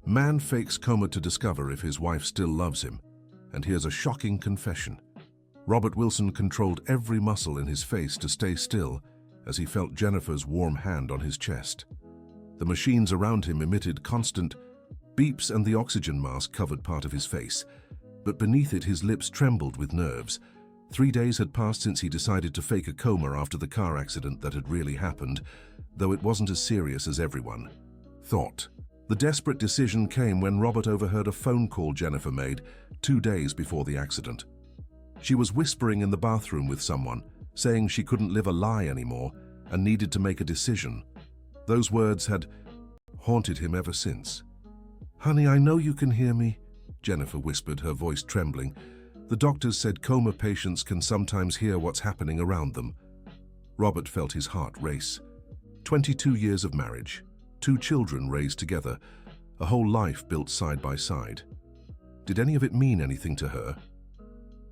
Man fakes coma to discover if his wife still loves him. And here's a shocking confession. Robert Wilson controlled every muscle in his face to stay still as he felt Jennifer's warm hand on his chest. The machines around him emitted constant beeps and the oxygen mask covered part of his face, but beneath it his lips trembled with nerves. 3 days had passed since he decided to fake a coma after the car accident that had really happened, though it wasn't as serious as everyone thought. The desperate decision came when Robert overheard a phone call Jennifer made 2 days before the accident. She was whispering in the bathroom with someone, saying she couldn't live a lie anymore and needed to make a decision. Those words had haunted him ever since. "Honey, I know you can hear me," Jennifer whispered, her voice trembling. "The doctors said coma patients can sometimes hear what's happening around them." Robert felt his heart race. 22 years of marriage, 2 children raised together, a whole life built side by side. Did any of it mean anything to her?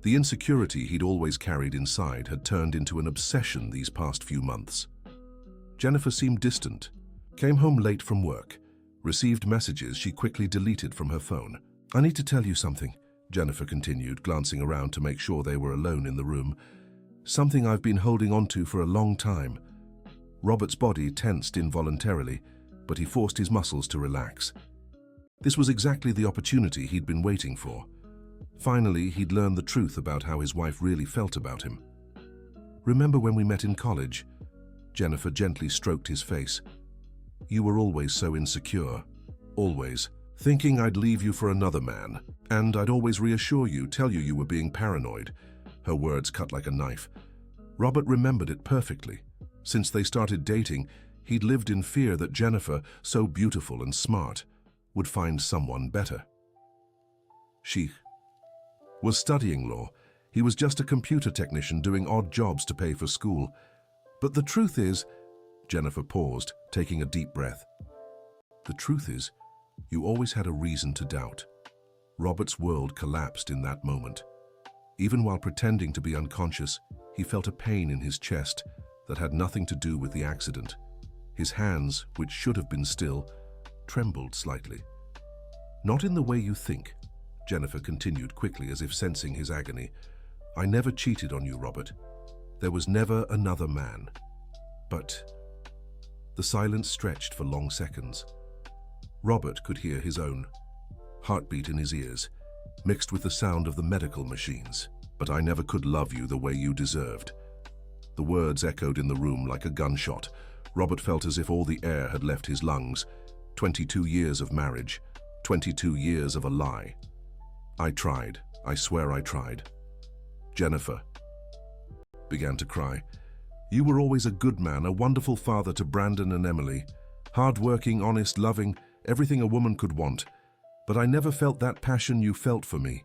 The insecurity he'd always carried inside had turned into an obsession these past few months. Jennifer seemed distant, came home late from work, received messages she quickly deleted from her phone. "I need to tell you something," Jennifer continued, glancing around to make sure they were alone in the room. "Something I've been holding on to for a long time." Robert's body tensed involuntarily, but he forced his muscles to relax. This was exactly the opportunity he'd been waiting for. Finally, he'd learned the truth about how his wife really felt about him. "Remember when we met in college?" Jennifer gently stroked his face. "You were always so insecure. Always. Thinking I'd leave you for another man. And I'd always reassure you, tell you you were being paranoid." Her words cut like a knife. Robert remembered it perfectly. Since they started dating, he'd lived in fear that Jennifer, so beautiful and smart, would find someone better. She was studying law. He was just a computer technician doing odd jobs to pay for school. But the truth is, Jennifer paused, taking a deep breath. "The truth is, you always had a reason to doubt." Robert's world collapsed in that moment. Even while pretending to be unconscious, he felt a pain in his chest that had nothing to do with the accident. His hands, which should have been still, trembled slightly. "Not in the way you think," Jennifer continued quickly as if sensing his agony. "I never cheated on you, Robert. There was never another man. But..." The silence stretched for long seconds. Robert could hear his own heartbeat in his ears, mixed with the sound of the medical machines. "But I never could love you the way you deserved." The words echoed in the room like a gunshot. Robert felt as if all the air had left his lungs. 22 years of marriage, 22 years of a lie. "I tried. I swear I tried." Jennifer began to cry. "You were always a good man, a wonderful father to Brandon and Emily. Hard-working, honest, loving, everything a woman could want. But I never felt that passion you felt for me."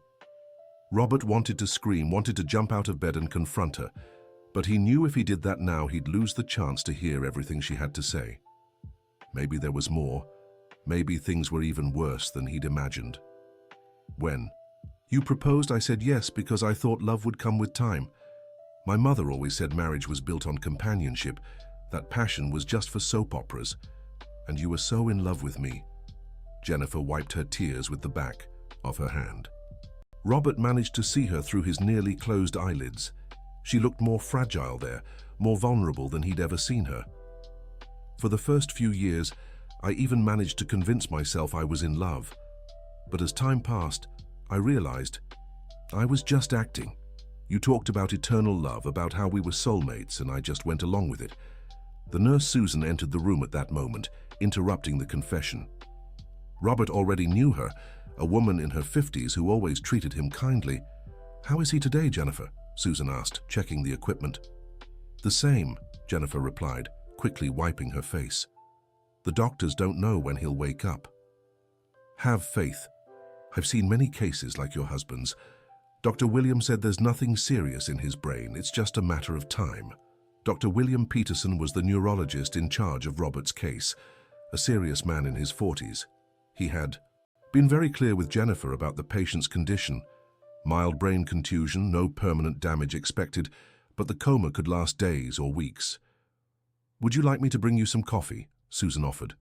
Robert wanted to scream, wanted to jump out of bed and confront her. But he knew if he did that now, he'd lose the chance to hear everything she had to say. Maybe there was more. Maybe things were even worse than he'd imagined. "When you proposed, I said yes because I thought love would come with time. My mother always said marriage was built on companionship, that passion was just for soap operas. And you were so in love with me." Jennifer wiped her tears with the back of her hand. Robert managed to see her through his nearly closed eyelids. She looked more fragile there, more vulnerable than he'd ever seen her. "For the first few years, I even managed to convince myself I was in love. But as time passed, I realized I was just acting. You talked about eternal love, about how we were soulmates, and I just went along with it." The nurse Susan entered the room at that moment, interrupting the confession. Robert already knew her, a woman in her 50s who always treated him kindly. "How is he today, Jennifer?" Susan asked, checking the equipment. "The same," Jennifer replied, quickly wiping her face. "The doctors don't know when he'll wake up." "Have faith. I've seen many cases like your husband's. Dr. William said there's nothing serious in his brain, it's just a matter of time." Dr. William Peterson was the neurologist in charge of Robert's case, a serious man in his 40s. He had been very clear with Jennifer about the patient's condition. Mild brain contusion, no permanent damage expected, but the coma could last days or weeks. "Would you like me to bring you some coffee?" Susan offered.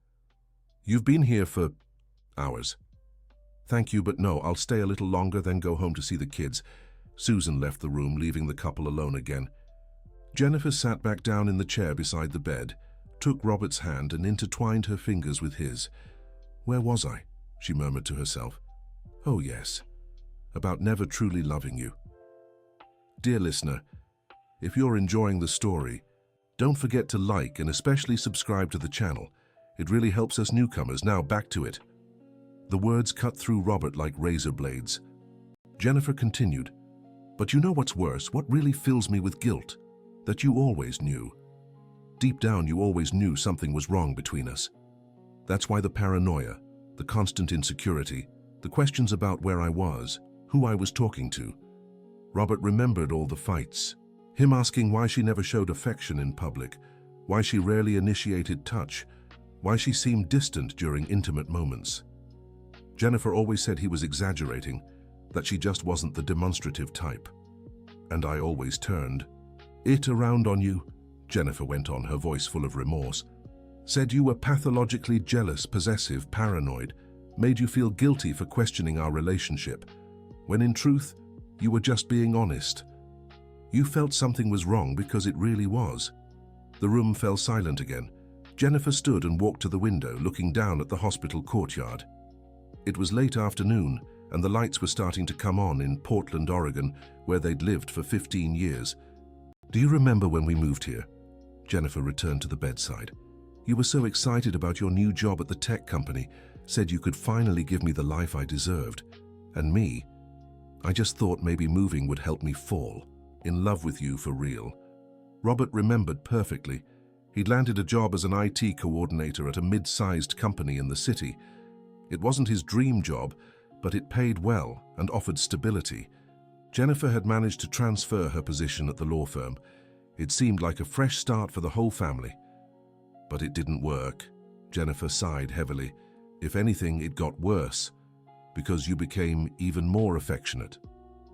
"You've been here for..." Hours. Thank you, but no, I'll stay a little longer, then go home to see the kids. Susan left the room, leaving the couple alone again. Jennifer sat back down in the chair beside the bed, took Robert's hand and intertwined her fingers with his. Where was I? She murmured to herself. Oh yes, about never truly loving you. Dear listener, if you're enjoying the story, don't forget to like and especially subscribe to the channel. It really helps us newcomers. Now back to it. The words cut through Robert like razor blades. Jennifer continued, but you know what's worse? What really fills me with guilt? That you always knew. Deep down, you always knew something was wrong between us. That's why the paranoia, the constant insecurity, the questions about where I was, who I was talking to. Robert remembered all the fights. Him asking why she never showed affection in public, why she rarely initiated touch, why she seemed distant during intimate moments. Jennifer always said he was exaggerating, that she just wasn't the demonstrative type. And I always turned it around on you, Jennifer went on, her voice full of remorse. Said you were pathologically jealous, possessive, paranoid, made you feel guilty for questioning our relationship, when in truth, you were just being honest. You felt something was wrong because it really was. The room fell silent again. Jennifer stood and walked to the window, looking down at the hospital courtyard. It was late afternoon, and the lights were starting to come on in Portland, Oregon, where they'd lived for 15 years. Do you remember when we moved here? Jennifer returned to the bedside. You were so excited about your new job at the tech company, said you could finally give me the life I deserved. And me, I just thought maybe moving would help me fall in love with you for real. Robert remembered perfectly. He'd landed a job as an IT coordinator at a mid-sized company in the city. It wasn't his dream job, but it paid well and offered stability. Jennifer had managed to transfer her position at the law firm. It seemed like a fresh start for the whole family. But it didn't work. Jennifer sighed heavily. If anything, it got worse, because you became even more affectionate,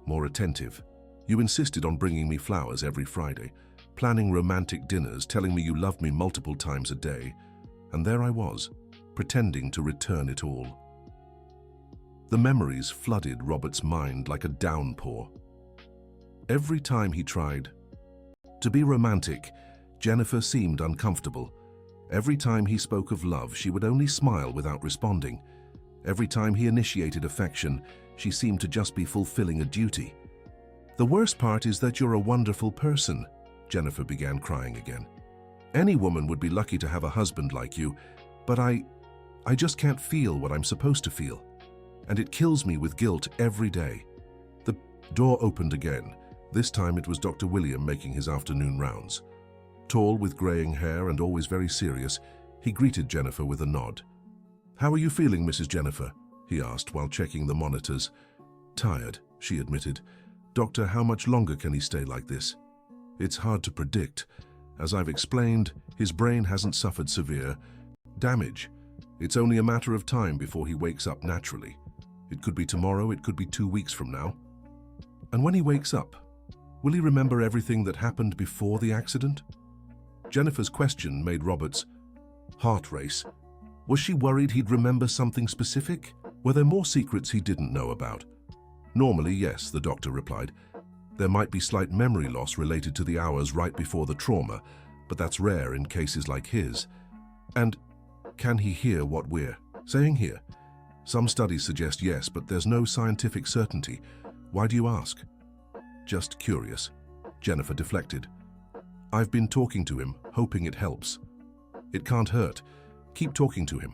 more attentive. You insisted on bringing me flowers every Friday, planning romantic dinners, telling me you loved me multiple times a day. And there I was, pretending to return it all. The memories flooded Robert's mind like a downpour. Every time he tried to be romantic, Jennifer seemed uncomfortable. Every time he spoke of love, she would only smile without responding. Every time he initiated affection, she seemed to just be fulfilling a duty. The worst part is that you're a wonderful person, Jennifer began crying again. Any woman would be lucky to have a husband like you, but I just can't feel what I'm supposed to feel. And it kills me with guilt every day. The door opened again. This time it was Dr. William making his afternoon rounds. Tall, with graying hair and always very serious, he greeted Jennifer with a nod. "How are you feeling, Mrs. Jennifer?" he asked while checking the monitors. "Tired," she admitted. "Doctor, how much longer can he stay like this?" "It's hard to predict. As I've explained, his brain hasn't suffered severe damage. It's only a matter of time before he wakes up naturally. It could be tomorrow, it could be 2 weeks from now." "And when he wakes up, will he remember everything that happened before the accident?" Jennifer's question made Robert's heart race. Was she worried he'd remember something specific? Were there more secrets he didn't know about? "Normally, yes," the doctor replied. "There might be slight memory loss related to the hours right before the trauma, but that's rare in cases like his." "And can he hear what we're saying here?" "Some studies suggest yes, but there's no scientific certainty. Why do you ask?" "Just curious." Jennifer deflected. "I've been talking to him, hoping it helps." "It can't hurt. Keep talking to him.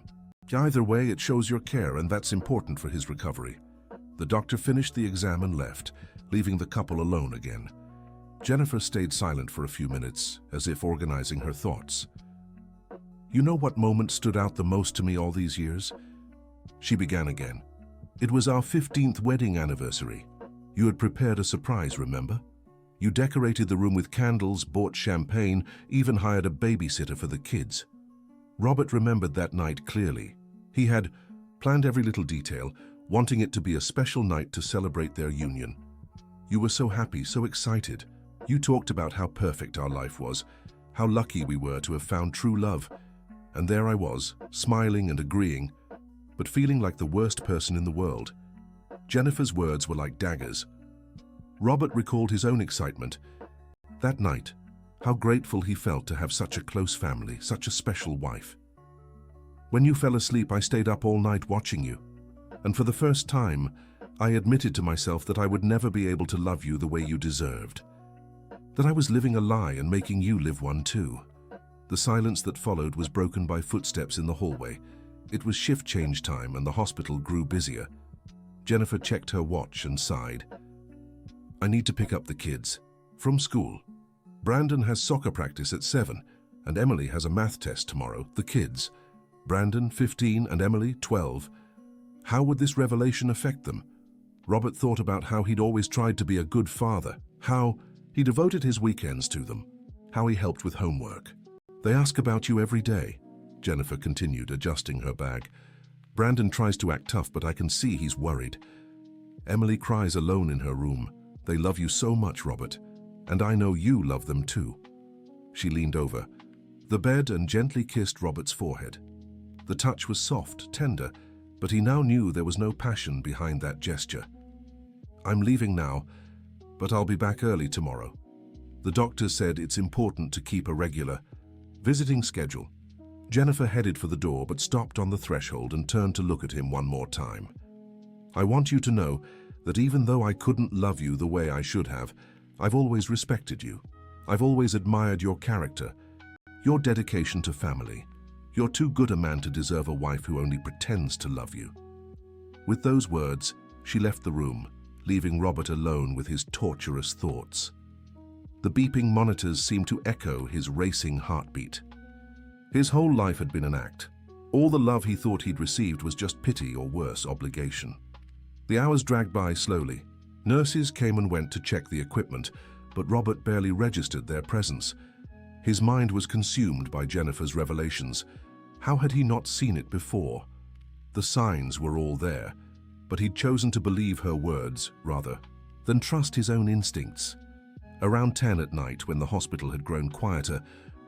Either way, it shows your care, and that's important for his recovery." The doctor finished the exam and left, leaving the couple alone again. Jennifer stayed silent for a few minutes, as if organizing her thoughts. "You know what moment stood out the most to me all these years?" She began again. "It was our 15th wedding anniversary. You had prepared a surprise, remember? You decorated the room with candles, bought champagne, even hired a babysitter for the kids." Robert remembered that night clearly. He had planned every little detail, wanting it to be a special night to celebrate their union. "You were so happy, so excited. You talked about how perfect our life was, how lucky we were to have found true love. And there I was, smiling and agreeing. but feeling like the worst person in the world. Jennifer's words were like daggers. Robert recalled his own excitement. That night, how grateful he felt to have such a close family, such a special wife. When you fell asleep, I stayed up all night watching you. And for the first time, I admitted to myself that I would never be able to love you the way you deserved. That I was living a lie and making you live one too. The silence that followed was broken by footsteps in the hallway. It was shift change time and the hospital grew busier. Jennifer checked her watch and sighed. I need to pick up the kids. From school. Brandon has soccer practice at 7, and Emily has a math test tomorrow. The kids. Brandon, 15, and Emily, 12. How would this revelation affect them? Robert thought about how he'd always tried to be a good father, how he devoted his weekends to them, how he helped with homework. They ask about you every day, Jennifer continued, adjusting her bag. Brandon tries to act tough, but I can see he's worried. Emily cries alone in her room. They love you so much, Robert, and I know you love them too. She leaned over the bed and gently kissed Robert's forehead. The touch was soft, tender, but he now knew there was no passion behind that gesture. I'm leaving now, but I'll be back early tomorrow. The doctor said it's important to keep a regular visiting schedule. Jennifer headed for the door but stopped on the threshold and turned to look at him one more time. I want you to know that even though I couldn't love you the way I should have, I've always respected you. I've always admired your character, your dedication to family. You're too good a man to deserve a wife who only pretends to love you. With those words, she left the room, leaving Robert alone with his torturous thoughts. The beeping monitors seemed to echo his racing heartbeat. His whole life had been an act. All the love he thought he'd received was just pity or worse, obligation. The hours dragged by slowly. Nurses came and went to check the equipment, but Robert barely registered their presence. His mind was consumed by Jennifer's revelations. How had he not seen it before? The signs were all there, but he'd chosen to believe her words, rather than trust his own instincts. Around 10 at night, when the hospital had grown quieter,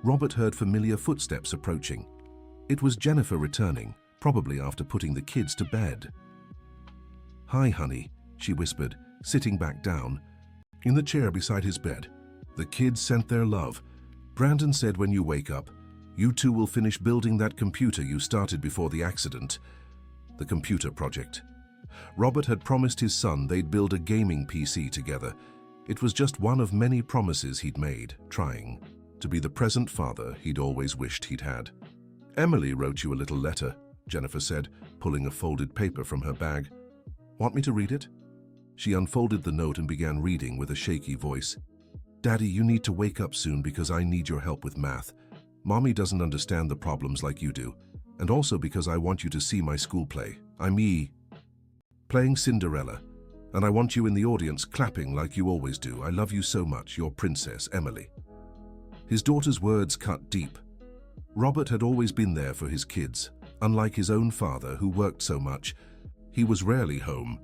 Robert heard familiar footsteps approaching. It was Jennifer returning, probably after putting the kids to bed. Hi, honey, she whispered, sitting back down, in the chair beside his bed. The kids sent their love. Brandon said when you wake up, you two will finish building that computer you started before the accident. The computer project. Robert had promised his son they'd build a gaming PC together. It was just one of many promises he'd made, trying to be the present father he'd always wished he'd had. Emily wrote you a little letter, Jennifer said, pulling a folded paper from her bag. Want me to read it? She unfolded the note and began reading with a shaky voice. Daddy, you need to wake up soon because I need your help with math. Mommy doesn't understand the problems like you do, and also because I want you to see my school play. I'm playing Cinderella, and I want you in the audience clapping like you always do. I love you so much, your princess, Emily. His daughter's words cut deep. Robert had always been there for his kids. Unlike his own father, who worked so much, he was rarely home.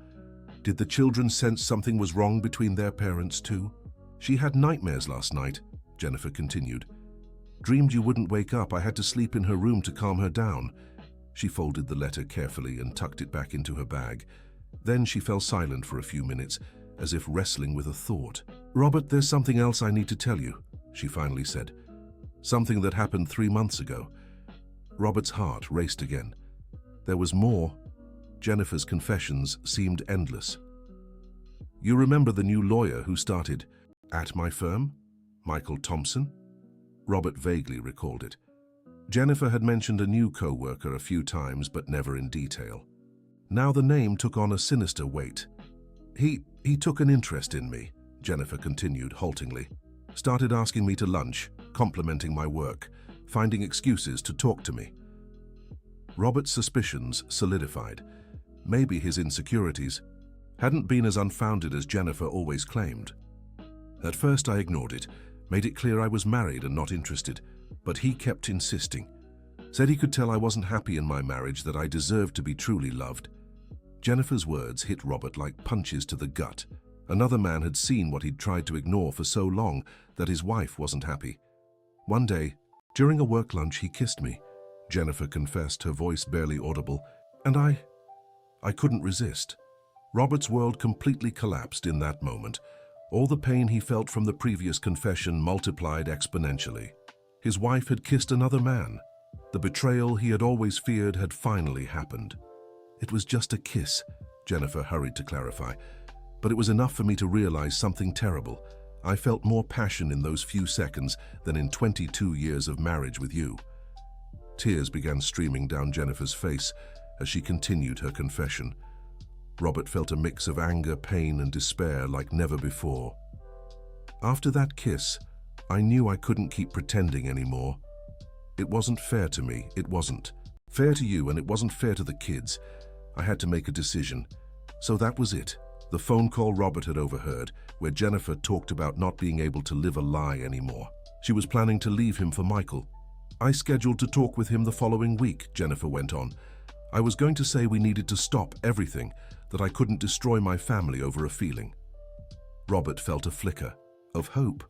Did the children sense something was wrong between their parents too? She had nightmares last night, Jennifer continued. Dreamed you wouldn't wake up. I had to sleep in her room to calm her down. She folded the letter carefully and tucked it back into her bag. Then she fell silent for a few minutes, as if wrestling with a thought. Robert, there's something else I need to tell you, she finally said. Something that happened 3 months ago. Robert's heart raced again. There was more. Jennifer's confessions seemed endless. You remember the new lawyer who started at my firm? Michael Thompson? Robert vaguely recalled it. Jennifer had mentioned a new co-worker a few times, but never in detail. Now the name took on a sinister weight. He took an interest in me, Jennifer continued haltingly. Started asking me to lunch, complimenting my work, finding excuses to talk to me. Robert's suspicions solidified. Maybe his insecurities hadn't been as unfounded as Jennifer always claimed. At first I ignored it, made it clear I was married and not interested, but he kept insisting. Said he could tell I wasn't happy in my marriage, that I deserved to be truly loved. Jennifer's words hit Robert like punches to the gut. Another man had seen what he'd tried to ignore for so long, that his wife wasn't happy. One day, during a work lunch, he kissed me, Jennifer confessed, her voice barely audible. And I couldn't resist. Robert's world completely collapsed in that moment. All the pain he felt from the previous confession multiplied exponentially. His wife had kissed another man. The betrayal he had always feared had finally happened. It was just a kiss, Jennifer hurried to clarify. But it was enough for me to realize something terrible. I felt more passion in those few seconds than in 22 years of marriage with you. Tears began streaming down Jennifer's face as she continued her confession. Robert felt a mix of anger, pain, and despair like never before. After that kiss, I knew I couldn't keep pretending anymore. It wasn't fair to me, it wasn't. Fair to you, and it wasn't fair to the kids. I had to make a decision. So that was it. The phone call Robert had overheard, where Jennifer talked about not being able to live a lie anymore. She was planning to leave him for Michael. I scheduled to talk with him the following week, Jennifer went on. I was going to say we needed to stop everything, that I couldn't destroy my family over a feeling. Robert felt a flicker of hope.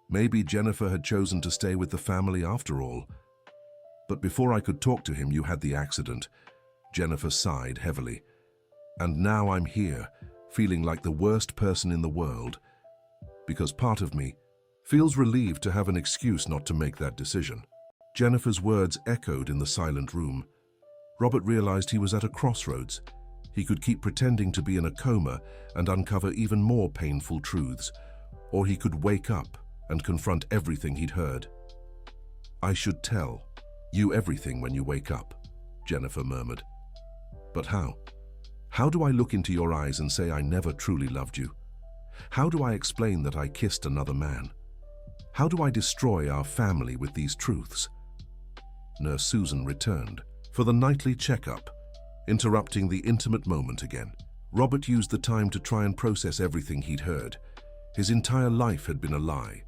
Maybe Jennifer had chosen to stay with the family after all. But before I could talk to him, you had the accident. Jennifer sighed heavily. And now I'm here, feeling like the worst person in the world, because part of me feels relieved to have an excuse not to make that decision. Jennifer's words echoed in the silent room. Robert realized he was at a crossroads. He could keep pretending to be in a coma and uncover even more painful truths, or he could wake up and confront everything he'd heard. I should tell you everything when you wake up, Jennifer murmured. But how? How do I look into your eyes and say I never truly loved you? How do I explain that I kissed another man? How do I destroy our family with these truths? Nurse Susan returned for the nightly checkup, interrupting the intimate moment again. Robert used the time to try and process everything he'd heard. His entire life had been a lie.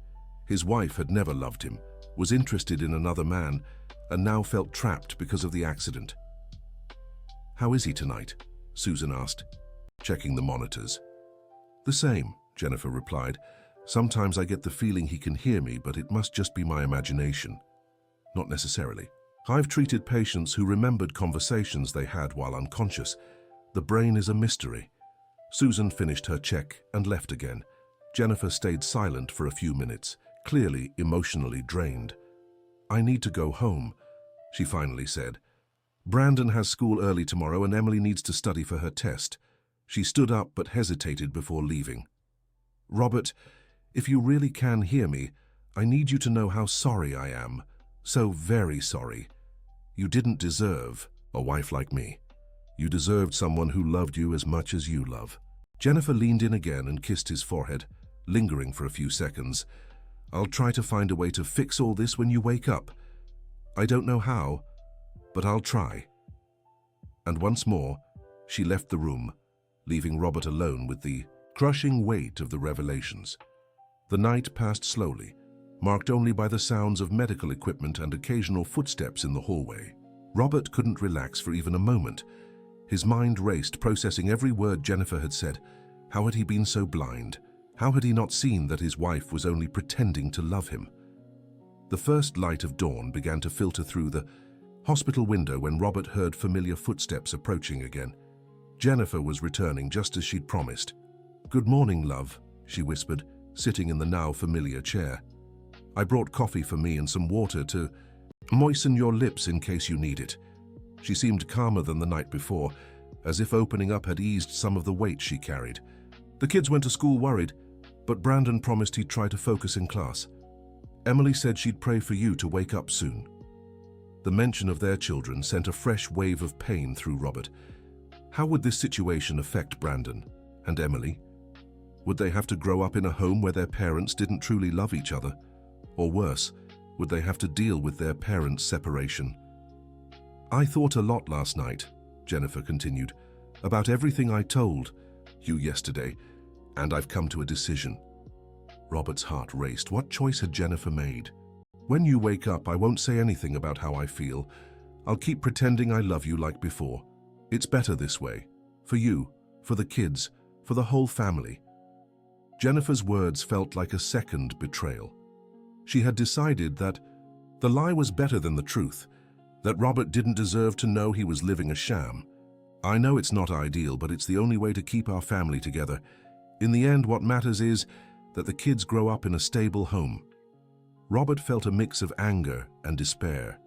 His wife had never loved him, was interested in another man, and now felt trapped because of the accident. How is he tonight? Susan asked, checking the monitors. The same, Jennifer replied. Sometimes I get the feeling he can hear me, but it must just be my imagination. Not necessarily. I've treated patients who remembered conversations they had while unconscious. The brain is a mystery. Susan finished her check and left again. Jennifer stayed silent for a few minutes, clearly emotionally drained. I need to go home, she finally said. Brandon has school early tomorrow and Emily needs to study for her test. She stood up but hesitated before leaving. Robert, if you really can hear me, I need you to know how sorry I am. So very sorry. You didn't deserve a wife like me. You deserved someone who loved you as much as you love. Jennifer leaned in again and kissed his forehead, lingering for a few seconds. I'll try to find a way to fix all this when you wake up. I don't know how, but I'll try. And once more, she left the room, leaving Robert alone with the crushing weight of the revelations. The night passed slowly, marked only by the sounds of medical equipment and occasional footsteps in the hallway. Robert couldn't relax for even a moment. His mind raced, processing every word Jennifer had said. How had he been so blind? How had he not seen that his wife was only pretending to love him? The first light of dawn began to filter through the hospital window when Robert heard familiar footsteps approaching again. Jennifer was returning just as she'd promised. "Good morning, love," she whispered, sitting in the now familiar chair. "I brought coffee for me and some water to moisten your lips in case you need it." She seemed calmer than the night before, as if opening up had eased some of the weight she carried. "The kids went to school worried, but Brandon promised he'd try to focus in class. Emily said she'd pray for you to wake up soon." The mention of their children sent a fresh wave of pain through Robert. How would this situation affect Brandon and Emily? Would they have to grow up in a home where their parents didn't truly love each other? Or worse, would they have to deal with their parents' separation? "I thought a lot last night," Jennifer continued, "about everything I told you yesterday, and I've come to a decision." Robert's heart raced. What choice had Jennifer made? "When you wake up, I won't say anything about how I feel. I'll keep pretending I love you like before. It's better this way. For you, for the kids, for the whole family." Jennifer's words felt like a second betrayal. She had decided that the lie was better than the truth, that Robert didn't deserve to know he was living a sham. I know it's not ideal, but it's the only way to keep our family together. In the end, what matters is that the kids grow up in a stable home. Robert felt a mix of anger and despair.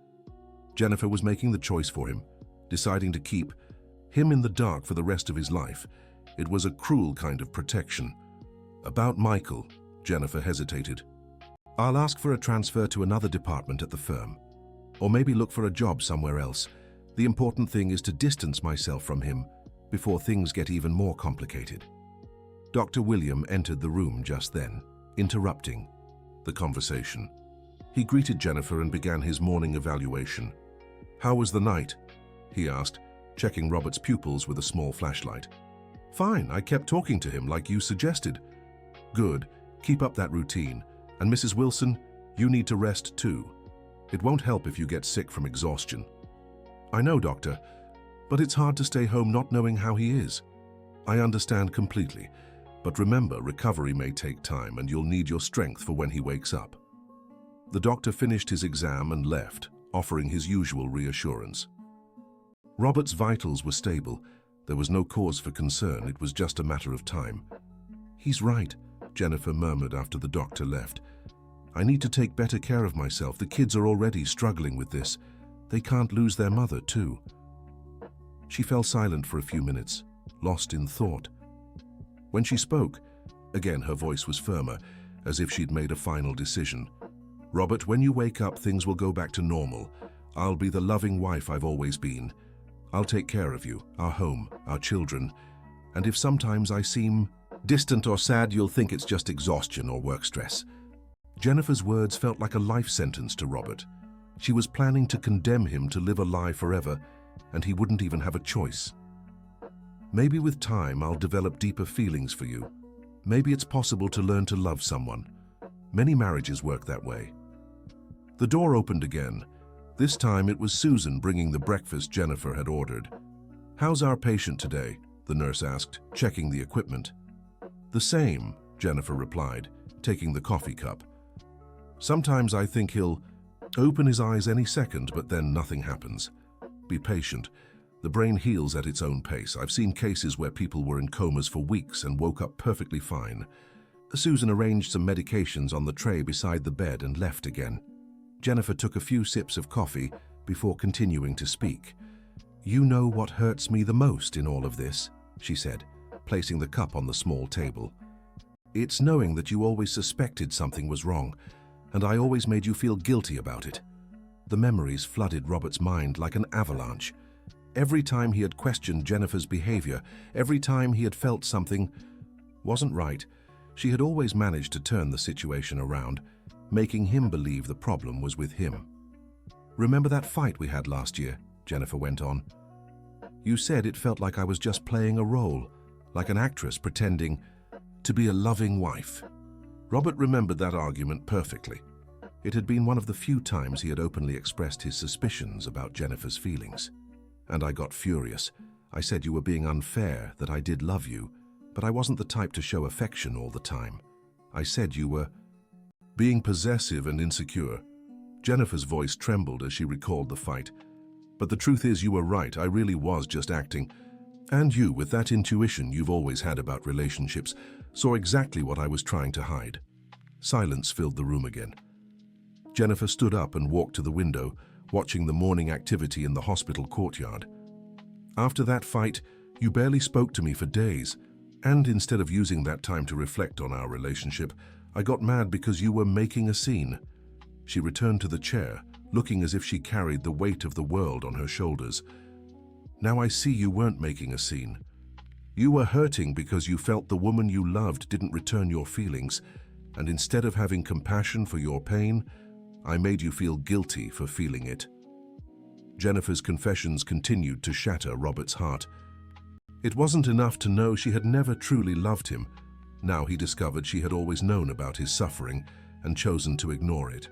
Jennifer was making the choice for him, deciding to keep him in the dark for the rest of his life. It was a cruel kind of protection. About Michael, Jennifer hesitated. I'll ask for a transfer to another department at the firm, or maybe look for a job somewhere else. The important thing is to distance myself from him before things get even more complicated. Dr. William entered the room just then, interrupting the conversation. He greeted Jennifer and began his morning evaluation. How was the night? He asked, checking Robert's pupils with a small flashlight. Fine, I kept talking to him like you suggested. Good, keep up that routine. And Mrs. Wilson, you need to rest too. It won't help if you get sick from exhaustion. I know, doctor, but it's hard to stay home not knowing how he is. I understand completely, but remember, recovery may take time and you'll need your strength for when he wakes up. The doctor finished his exam and left, offering his usual reassurance. Robert's vitals were stable. There was no cause for concern. It was just a matter of time. He's right, Jennifer murmured after the doctor left. I need to take better care of myself. The kids are already struggling with this. They can't lose their mother, too. She fell silent for a few minutes, lost in thought. When she spoke, again her voice was firmer, as if she'd made a final decision. Robert, when you wake up, things will go back to normal. I'll be the loving wife I've always been. I'll take care of you, our home, our children. And if sometimes I seem distant or sad, you'll think it's just exhaustion or work stress. Jennifer's words felt like a life sentence to Robert. She was planning to condemn him to live a lie forever, and he wouldn't even have a choice. Maybe with time I'll develop deeper feelings for you. Maybe it's possible to learn to love someone. Many marriages work that way. The door opened again. This time it was Susan bringing the breakfast Jennifer had ordered. How's our patient today? The nurse asked, checking the equipment. The same, Jennifer replied, taking the coffee cup. Sometimes I think he'll open his eyes any second, but then nothing happens. Be patient. The brain heals at its own pace. I've seen cases where people were in comas for weeks and woke up perfectly fine. Susan arranged some medications on the tray beside the bed and left again. Jennifer took a few sips of coffee before continuing to speak. You know what hurts me the most in all of this, she said, placing the cup on the small table. It's knowing that you always suspected something was wrong, and I always made you feel guilty about it. The memories flooded Robert's mind like an avalanche. Every time he had questioned Jennifer's behavior, every time he had felt something wasn't right, she had always managed to turn the situation around, making him believe the problem was with him. Remember that fight we had last year? Jennifer went on. You said it felt like I was just playing a role, like an actress pretending to be a loving wife. Robert remembered that argument perfectly. It had been one of the few times he had openly expressed his suspicions about Jennifer's feelings. And I got furious. I said you were being unfair, that I did love you, but I wasn't the type to show affection all the time. I said you were being possessive and insecure. Jennifer's voice trembled as she recalled the fight. But the truth is, you were right, I really was just acting. And you, with that intuition you've always had about relationships, saw exactly what I was trying to hide. Silence filled the room again. Jennifer stood up and walked to the window, watching the morning activity in the hospital courtyard. After that fight, you barely spoke to me for days, and instead of using that time to reflect on our relationship, I got mad because you were making a scene. She returned to the chair, looking as if she carried the weight of the world on her shoulders. Now I see you weren't making a scene. You were hurting because you felt the woman you loved didn't return your feelings, and instead of having compassion for your pain, I made you feel guilty for feeling it. Jennifer's confessions continued to shatter Robert's heart. It wasn't enough to know she had never truly loved him. Now he discovered she had always known about his suffering and chosen to ignore it.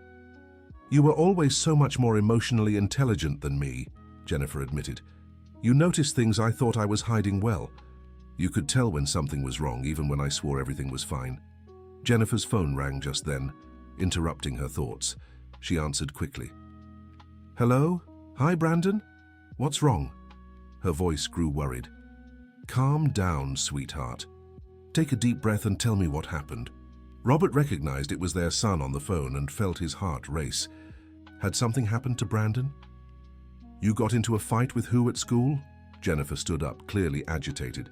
You were always so much more emotionally intelligent than me, Jennifer admitted. You noticed things I thought I was hiding well. You could tell when something was wrong, even when I swore everything was fine. Jennifer's phone rang just then, interrupting her thoughts. She answered quickly. Hello? Hi, Brandon? What's wrong? Her voice grew worried. Calm down, sweetheart. Take a deep breath and tell me what happened. Robert recognized it was their son on the phone and felt his heart race. Had something happened to Brandon? You got into a fight with who at school? Jennifer stood up, clearly agitated.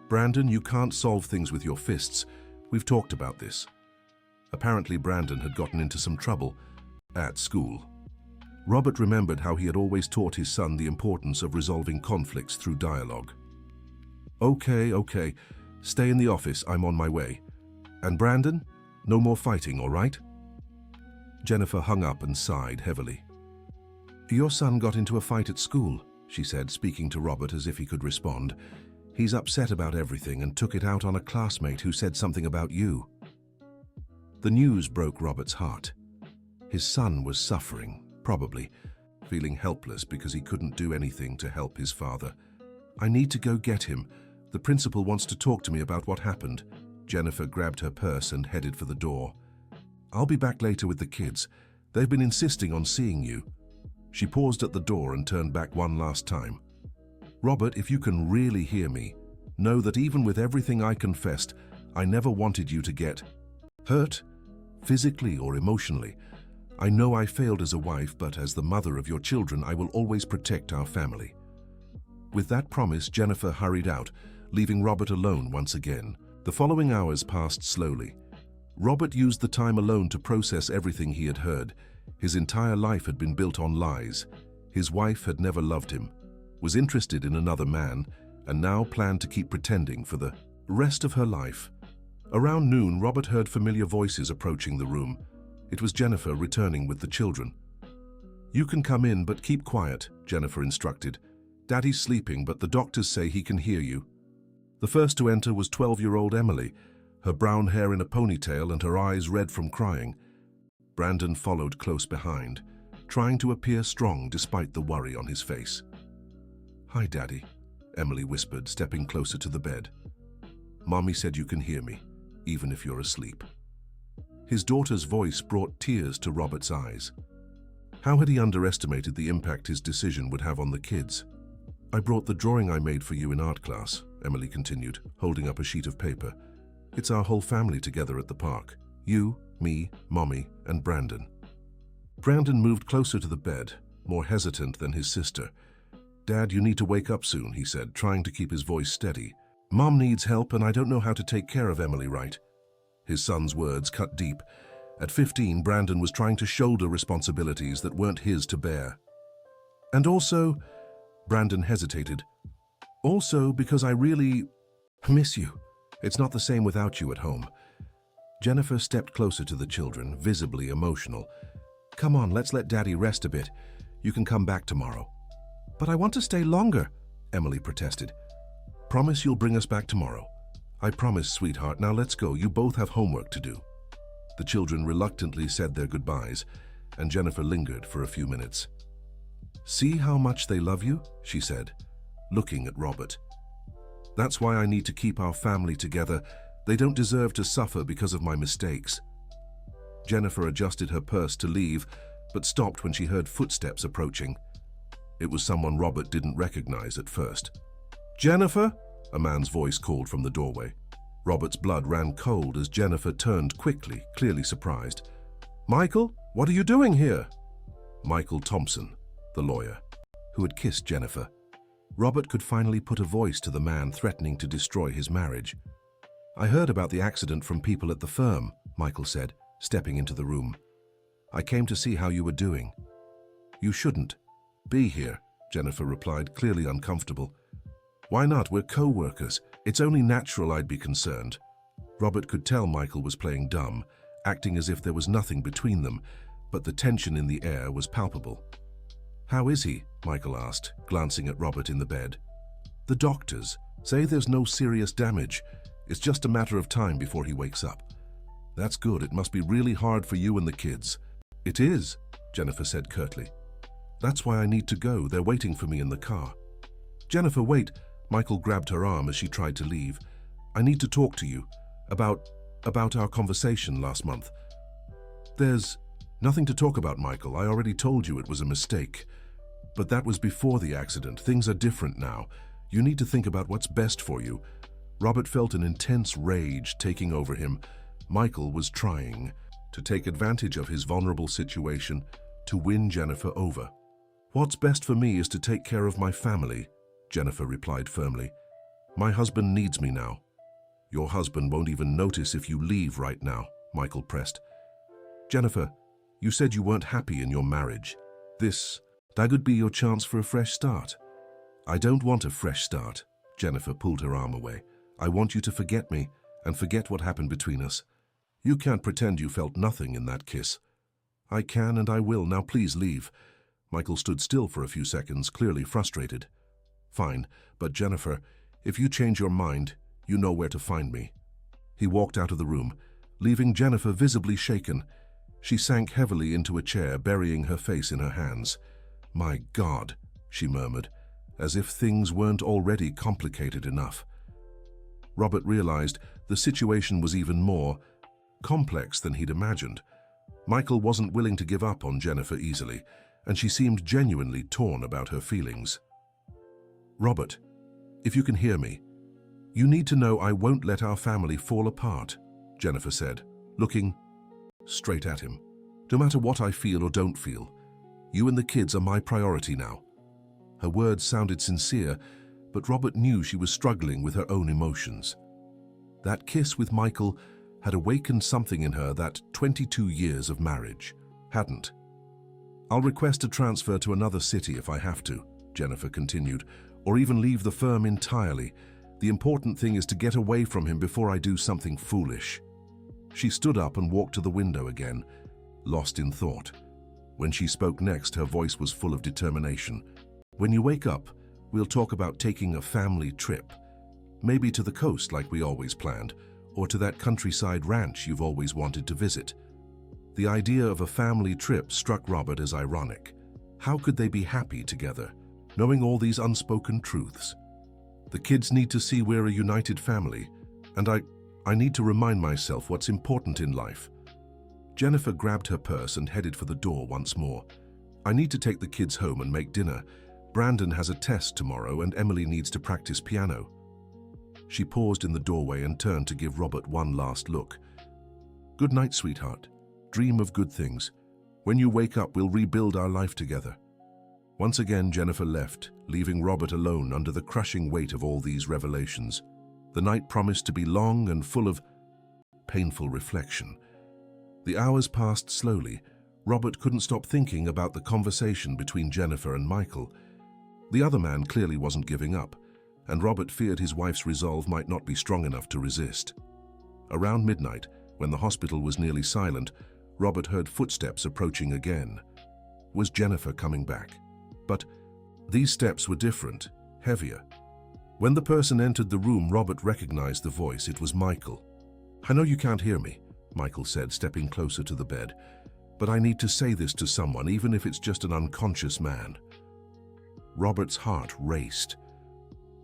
Brandon, you can't solve things with your fists. We've talked about this. Apparently Brandon had gotten into some trouble at school. Robert remembered how he had always taught his son the importance of resolving conflicts through dialogue. Okay. Stay in the office, I'm on my way. And Brandon, no more fighting, all right? Jennifer hung up and sighed heavily. Your son got into a fight at school, she said, speaking to Robert as if he could respond. He's upset about everything and took it out on a classmate who said something about you. The news broke Robert's heart. His son was suffering, probably, feeling helpless because he couldn't do anything to help his father. I need to go get him. The principal wants to talk to me about what happened. Jennifer grabbed her purse and headed for the door. I'll be back later with the kids. They've been insisting on seeing you. She paused at the door and turned back one last time. Robert, if you can really hear me, know that even with everything I confessed, I never wanted you to get hurt, physically or emotionally. I know I failed as a wife, but as the mother of your children, I will always protect our family. With that promise, Jennifer hurried out, leaving Robert alone once again. The following hours passed slowly. Robert used the time alone to process everything he had heard. His entire life had been built on lies. His wife had never loved him, was interested in another man, and now planned to keep pretending for the rest of her life. Around noon, Robert heard familiar voices approaching the room. It was Jennifer returning with the children. You can come in, but keep quiet, Jennifer instructed. Daddy's sleeping, but the doctors say he can hear you. The first to enter was 12-year-old Emily, her brown hair in a ponytail and her eyes red from crying. Brandon followed close behind, trying to appear strong despite the worry on his face. Hi, Daddy, Emily whispered, stepping closer to the bed. Mommy said you can hear me, even if you're asleep. His daughter's voice brought tears to Robert's eyes. How had he underestimated the impact his decision would have on the kids? I brought the drawing I made for you in art class, Emily continued, holding up a sheet of paper. It's our whole family together at the park. You, me, Mommy, and Brandon. Brandon moved closer to the bed, more hesitant than his sister. Dad, you need to wake up soon, he said, trying to keep his voice steady. Mom needs help and I don't know how to take care of Emily right. His son's words cut deep. At 15, Brandon was trying to shoulder responsibilities that weren't his to bear. And also, Brandon hesitated. Also, because I really miss you. It's not the same without you at home. Jennifer stepped closer to the children, visibly emotional. Come on, let's let Daddy rest a bit. You can come back tomorrow. But I want to stay longer, Emily protested. Promise you'll bring us back tomorrow. I promise, sweetheart. Now let's go. You both have homework to do. The children reluctantly said their goodbyes, and Jennifer lingered for a few minutes. See how much they love you, she said, looking at Robert. That's why I need to keep our family together. They don't deserve to suffer because of my mistakes. Jennifer adjusted her purse to leave, but stopped when she heard footsteps approaching. It was someone Robert didn't recognize at first. Jennifer? A man's voice called from the doorway. Robert's blood ran cold as Jennifer turned quickly, clearly surprised. Michael, what are you doing here? Michael Thompson, the lawyer, who had kissed Jennifer. Robert could finally put a voice to the man threatening to destroy his marriage. I heard about the accident from people at the firm, Michael said, stepping into the room. I came to see how you were doing. You shouldn't be here, Jennifer replied, clearly uncomfortable. Why not? We're co-workers. It's only natural I'd be concerned. Robert could tell Michael was playing dumb, acting as if there was nothing between them, but the tension in the air was palpable. How is he? Michael asked, glancing at Robert in the bed. The doctors say there's no serious damage. It's just a matter of time before he wakes up. That's good. It must be really hard for you and the kids. It is, Jennifer said curtly. That's why I need to go. They're waiting for me in the car. Jennifer, wait. Michael grabbed her arm as she tried to leave. I need to talk to you about our conversation last month. There's nothing to talk about, Michael. I already told you it was a mistake. But that was before the accident. Things are different now. You need to think about what's best for you. Robert felt an intense rage taking over him. Michael was trying to take advantage of his vulnerable situation to win Jennifer over. "What's best for me is to take care of my family," Jennifer replied firmly. "My husband needs me now." "Your husband won't even notice if you leave right now," Michael pressed. "Jennifer, you said you weren't happy in your marriage. That could be your chance for a fresh start." "I don't want a fresh start." Jennifer pulled her arm away. "I want you to forget me and forget what happened between us. You can't pretend you felt nothing in that kiss." "I can and I will. Now please leave." Michael stood still for a few seconds, clearly frustrated. "Fine, but Jennifer, if you change your mind, you know where to find me." He walked out of the room, leaving Jennifer visibly shaken. She sank heavily into a chair, burying her face in her hands. "My God," she murmured, as if things weren't already complicated enough. Robert realized the situation was even more complex than he'd imagined. Michael wasn't willing to give up on Jennifer easily, and she seemed genuinely torn about her feelings. "Robert, if you can hear me, you need to know I won't let our family fall apart," Jennifer said, looking straight at him. "No matter what I feel or don't feel, you and the kids are my priority now." Her words sounded sincere, but Robert knew she was struggling with her own emotions. That kiss with Michael had awakened something in her that 22 years of marriage hadn't. "I'll request a transfer to another city if I have to," Jennifer continued, "or even leave the firm entirely. The important thing is to get away from him before I do something foolish." She stood up and walked to the window again, lost in thought. When she spoke next, her voice was full of determination. "When you wake up, we'll talk about taking a family trip. Maybe to the coast like we always planned, or to that countryside ranch you've always wanted to visit." The idea of a family trip struck Robert as ironic. How could they be happy together, knowing all these unspoken truths? "The kids need to see we're a united family, and I need to remind myself what's important in life." Jennifer grabbed her purse and headed for the door once more. "I need to take the kids home and make dinner. Brandon has a test tomorrow and Emily needs to practice piano." She paused in the doorway and turned to give Robert one last look. "Good night, sweetheart. Dream of good things. When you wake up, we'll rebuild our life together." Once again, Jennifer left, leaving Robert alone under the crushing weight of all these revelations. The night promised to be long and full of painful reflection. The hours passed slowly. Robert couldn't stop thinking about the conversation between Jennifer and Michael. The other man clearly wasn't giving up, and Robert feared his wife's resolve might not be strong enough to resist. Around midnight, when the hospital was nearly silent, Robert heard footsteps approaching again. Was Jennifer coming back? But these steps were different, heavier. When the person entered the room, Robert recognized the voice. It was Michael. "I know you can't hear me," Michael said, stepping closer to the bed, "but I need to say this to someone, even if it's just an unconscious man." Robert's heart raced.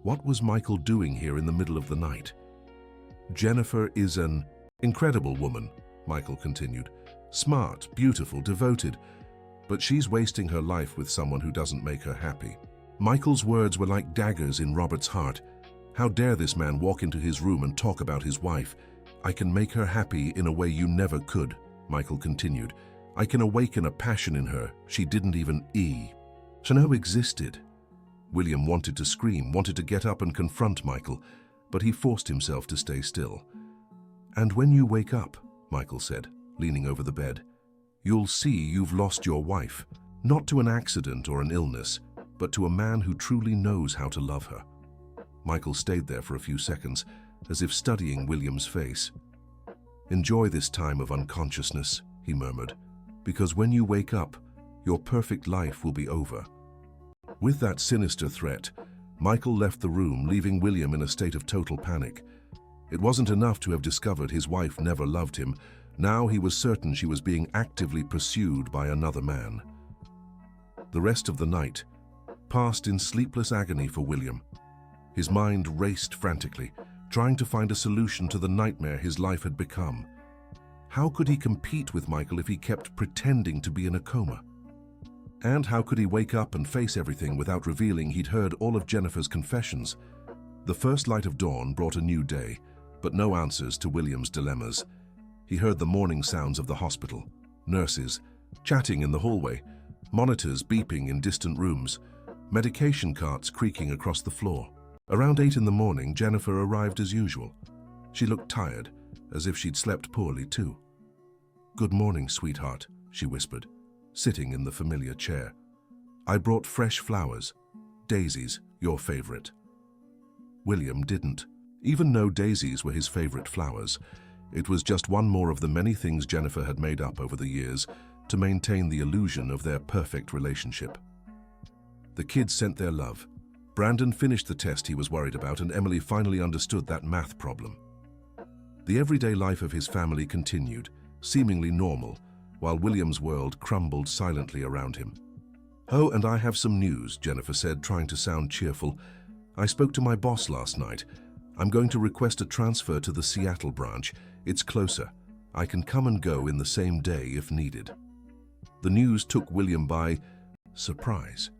What was Michael doing here in the middle of the night? "Jennifer is an incredible woman," Michael continued. "Smart, beautiful, devoted, but she's wasting her life with someone who doesn't make her happy." Michael's words were like daggers in Robert's heart. How dare this man walk into his room and talk about his wife? "I can make her happy in a way you never could," Michael continued. "I can awaken a passion in her she didn't even know existed." William wanted to scream, wanted to get up and confront Michael, but he forced himself to stay still. "And when you wake up," Michael said, leaning over the bed, "you'll see you've lost your wife, not to an accident or an illness, but to a man who truly knows how to love her." Michael stayed there for a few seconds, as if studying William's face. "Enjoy this time of unconsciousness," he murmured, "because when you wake up, your perfect life will be over." With that sinister threat, Michael left the room, leaving William in a state of total panic. It wasn't enough to have discovered his wife never loved him. Now he was certain she was being actively pursued by another man. The rest of the night passed in sleepless agony for William. His mind raced frantically, trying to find a solution to the nightmare his life had become. How could he compete with Michael if he kept pretending to be in a coma? And how could he wake up and face everything without revealing he'd heard all of Jennifer's confessions? The first light of dawn brought a new day, but no answers to William's dilemmas. He heard the morning sounds of the hospital, nurses chatting in the hallway, monitors beeping in distant rooms, medication carts creaking across the floor. Around 8 in the morning, Jennifer arrived as usual. She looked tired, as if she'd slept poorly too. "Good morning, sweetheart," she whispered, sitting in the familiar chair. "I brought fresh flowers. Daisies, your favorite." William didn't even know daisies were his favorite flowers. It was just one more of the many things Jennifer had made up over the years to maintain the illusion of their perfect relationship. The kids sent their love. Brandon finished the test he was worried about, and Emily finally understood that math problem. The everyday life of his family continued, seemingly normal, while William's world crumbled silently around him. "Oh, and I have some news," Jennifer said, trying to sound cheerful. "I spoke to my boss last night. I'm going to request a transfer to the Seattle branch. It's closer. I can come and go in the same day if needed." The news took William by surprise.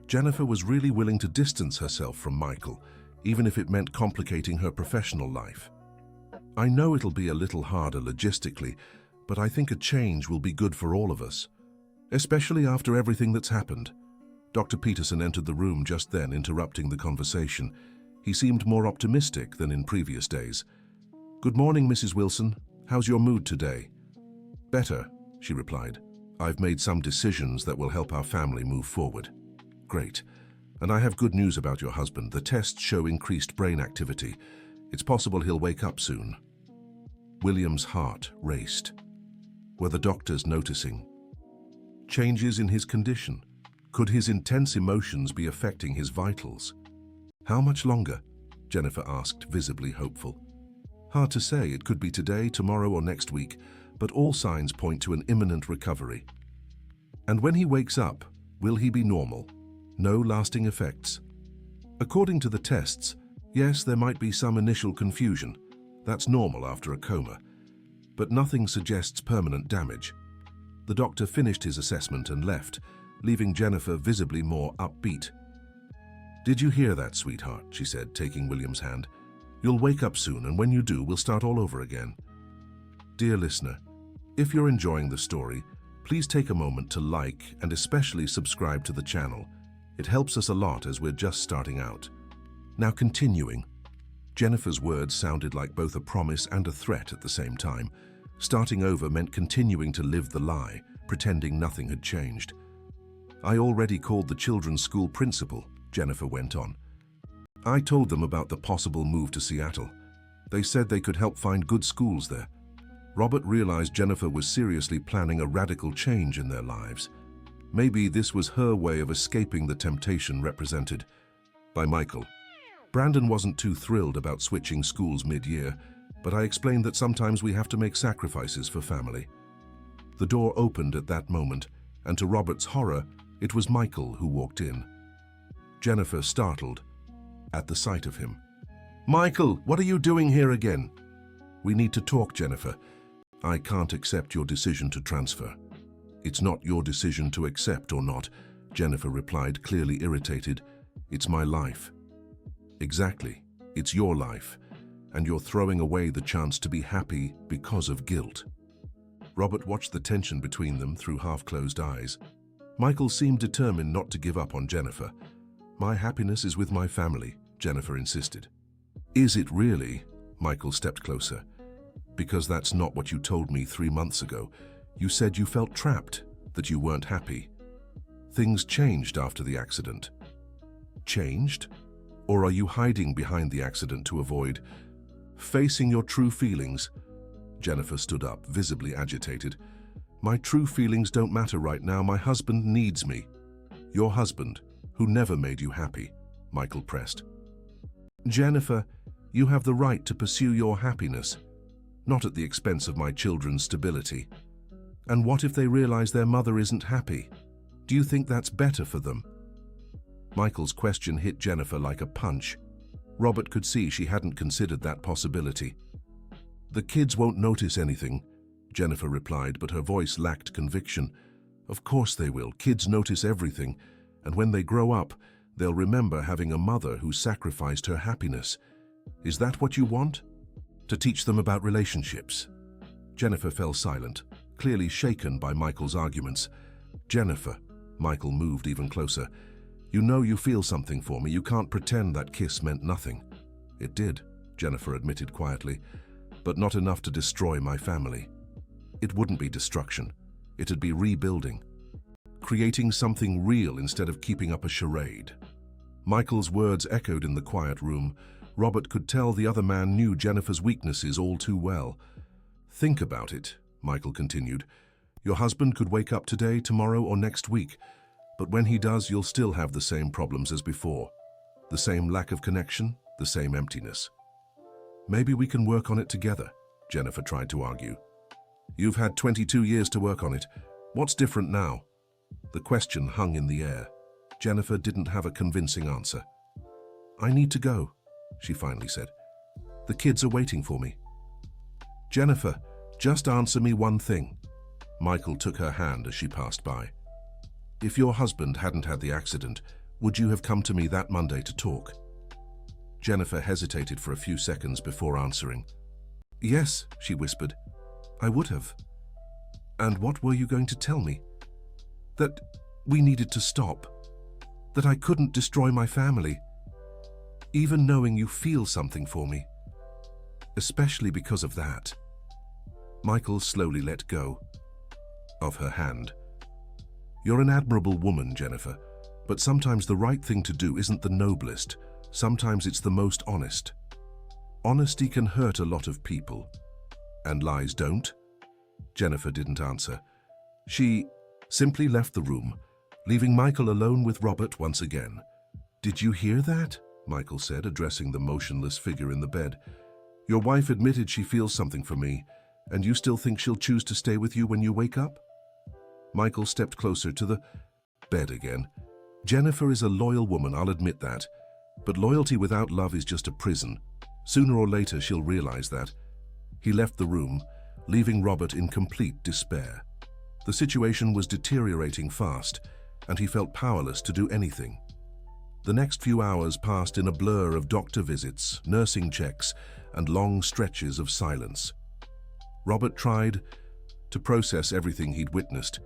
Jennifer was really willing to distance herself from Michael, even if it meant complicating her professional life. "I know it'll be a little harder logistically, but I think a change will be good for all of us, especially after everything that's happened." Dr. Peterson entered the room just then, interrupting the conversation. He seemed more optimistic than in previous days. "Good morning, Mrs. Wilson. How's your mood today?" "Better," she replied. "I've made some decisions that will help our family move forward." "Great. And I have good news about your husband. The tests show increased brain activity. It's possible he'll wake up soon." William's heart raced. Were the doctors noticing changes in his condition? Could his intense emotions be affecting his vitals? "How much longer?" Jennifer asked, visibly hopeful. "Hard to say. It could be today, tomorrow, or next week, but all signs point to an imminent recovery." "And when he wakes up, will he be normal? No lasting effects?" "According to the tests, yes, there might be some initial confusion. That's normal after a coma. But nothing suggests permanent damage." The doctor finished his assessment and left, leaving Jennifer visibly more upbeat. "Did you hear that, sweetheart?" she said, taking William's hand. "You'll wake up soon, and when you do, we'll start all over again." Dear listener, if you're enjoying the story, please take a moment to like and especially subscribe to the channel. It helps us a lot as we're just starting out. Now continuing. Jennifer's words sounded like both a promise and a threat at the same time. Starting over meant continuing to live the lie, pretending nothing had changed. "I already called the children's school principal," Jennifer went on. "I told them about the possible move to Seattle. They said they could help find good schools there." Robert realized Jennifer was seriously planning a radical change in their lives. Maybe this was her way of escaping the temptation represented by Michael. Brandon wasn't too thrilled about switching schools mid-year, but I explained that sometimes we have to make sacrifices for family. The door opened at that moment, and to Robert's horror, it was Michael who walked in. Jennifer startled at the sight of him. "Michael, what are you doing here again?" "We need to talk, Jennifer. I can't accept your decision to transfer." "It's not your decision to accept or not," Jennifer replied, clearly irritated. "It's my life." "Exactly. It's your life, and you're throwing away the chance to be happy because of guilt." Robert watched the tension between them through half-closed eyes. Michael seemed determined not to give up on Jennifer. "My happiness is with my family," Jennifer insisted. "Is it really?" Michael stepped closer. "Because that's not what you told me 3 months ago. You said you felt trapped, that you weren't happy. Things changed after the accident." "Changed? Or are you hiding behind the accident to avoid facing your true feelings?" Jennifer stood up, visibly agitated. "My true feelings don't matter right now. My husband needs me." "Your husband, who never made you happy," Michael pressed. "Jennifer, you have the right to pursue your happiness, not at the expense of my children's stability. And what if they realize their mother isn't happy? Do you think that's better for them?" Michael's question hit Jennifer like a punch. Robert could see she hadn't considered that possibility. "The kids won't notice anything," Jennifer replied, but her voice lacked conviction. Of course they will. Kids notice everything, and when they grow up, they'll remember having a mother who sacrificed her happiness. Is that what you want? To teach them about relationships? Jennifer fell silent, clearly shaken by Michael's arguments. Jennifer, Michael moved even closer. You know you feel something for me. You can't pretend that kiss meant nothing. It did, Jennifer admitted quietly, but not enough to destroy my family. It wouldn't be destruction. It'd be rebuilding. Creating something real instead of keeping up a charade. Michael's words echoed in the quiet room. Robert could tell the other man knew Jennifer's weaknesses all too well. Think about it, Michael continued. Your husband could wake up today, tomorrow, or next week, but when he does, you'll still have the same problems as before. The same lack of connection, the same emptiness. Maybe we can work on it together, Jennifer tried to argue. You've had 22 years to work on it. What's different now? The question hung in the air. Jennifer didn't have a convincing answer. I need to go, she finally said. The kids are waiting for me. Jennifer, just answer me one thing. Michael took her hand as she passed by. If your husband hadn't had the accident, would you have come to me that Monday to talk? Jennifer hesitated for a few seconds before answering. Yes, she whispered. I would have. And what were you going to tell me? That we needed to stop. That I couldn't destroy my family. Even knowing you feel something for me. Especially because of that. Michael slowly let go of her hand. You're an admirable woman, Jennifer, but sometimes the right thing to do isn't the noblest. Sometimes it's the most honest. Honesty can hurt a lot of people. And lies don't? Jennifer didn't answer. She simply left the room, leaving Michael alone with Robert once again. Did you hear that? Michael said, addressing the motionless figure in the bed. Your wife admitted she feels something for me, and you still think she'll choose to stay with you when you wake up? Michael stepped closer to the bed again. Jennifer is a loyal woman, I'll admit that. But loyalty without love is just a prison. Sooner or later she'll realize that. He left the room, leaving Robert in complete despair. The situation was deteriorating fast, and he felt powerless to do anything. The next few hours passed in a blur of doctor visits, nursing checks, and long stretches of silence. Robert tried to process everything he'd witnessed,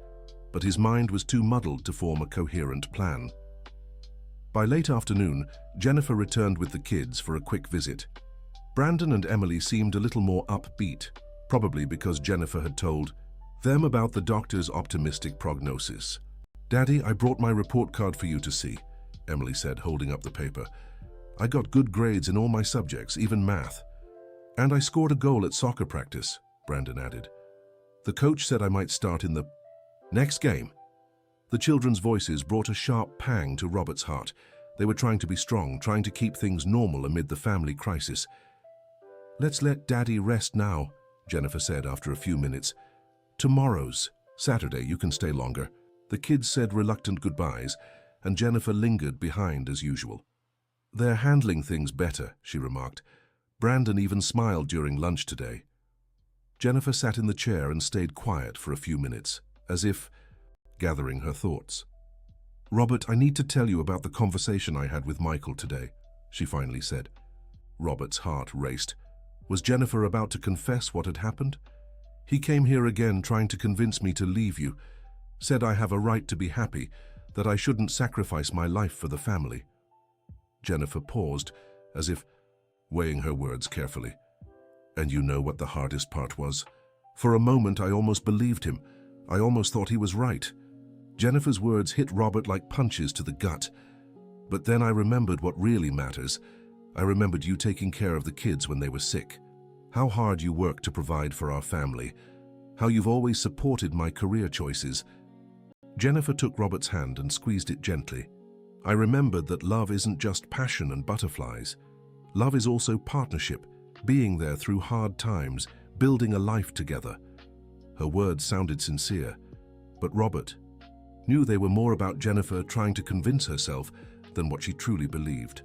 but his mind was too muddled to form a coherent plan. By late afternoon, Jennifer returned with the kids for a quick visit. Brandon and Emily seemed a little more upbeat, probably because Jennifer had told them about the doctor's optimistic prognosis. Daddy, I brought my report card for you to see, Emily said, holding up the paper. I got good grades in all my subjects, even math. And I scored a goal at soccer practice, Brandon added. The coach said I might start in the next game. The children's voices brought a sharp pang to Robert's heart. They were trying to be strong, trying to keep things normal amid the family crisis. Let's let Daddy rest now, Jennifer said after a few minutes. Tomorrow's Saturday, you can stay longer. The kids said reluctant goodbyes, and Jennifer lingered behind as usual. They're handling things better, she remarked. Brandon even smiled during lunch today. Jennifer sat in the chair and stayed quiet for a few minutes, as if gathering her thoughts. Robert, I need to tell you about the conversation I had with Michael today, she finally said. Robert's heart raced. Was Jennifer about to confess what had happened? He came here again trying to convince me to leave you, said I have a right to be happy, that I shouldn't sacrifice my life for the family. Jennifer paused, as if weighing her words carefully. And you know what the hardest part was? For a moment I almost believed him. I almost thought he was right. Jennifer's words hit Robert like punches to the gut. But then I remembered what really matters. I remembered you taking care of the kids when they were sick. How hard you worked to provide for our family. How you've always supported my career choices. Jennifer took Robert's hand and squeezed it gently. I remembered that love isn't just passion and butterflies. Love is also partnership, being there through hard times, building a life together. Her words sounded sincere, but Robert knew they were more about Jennifer trying to convince herself than what she truly believed.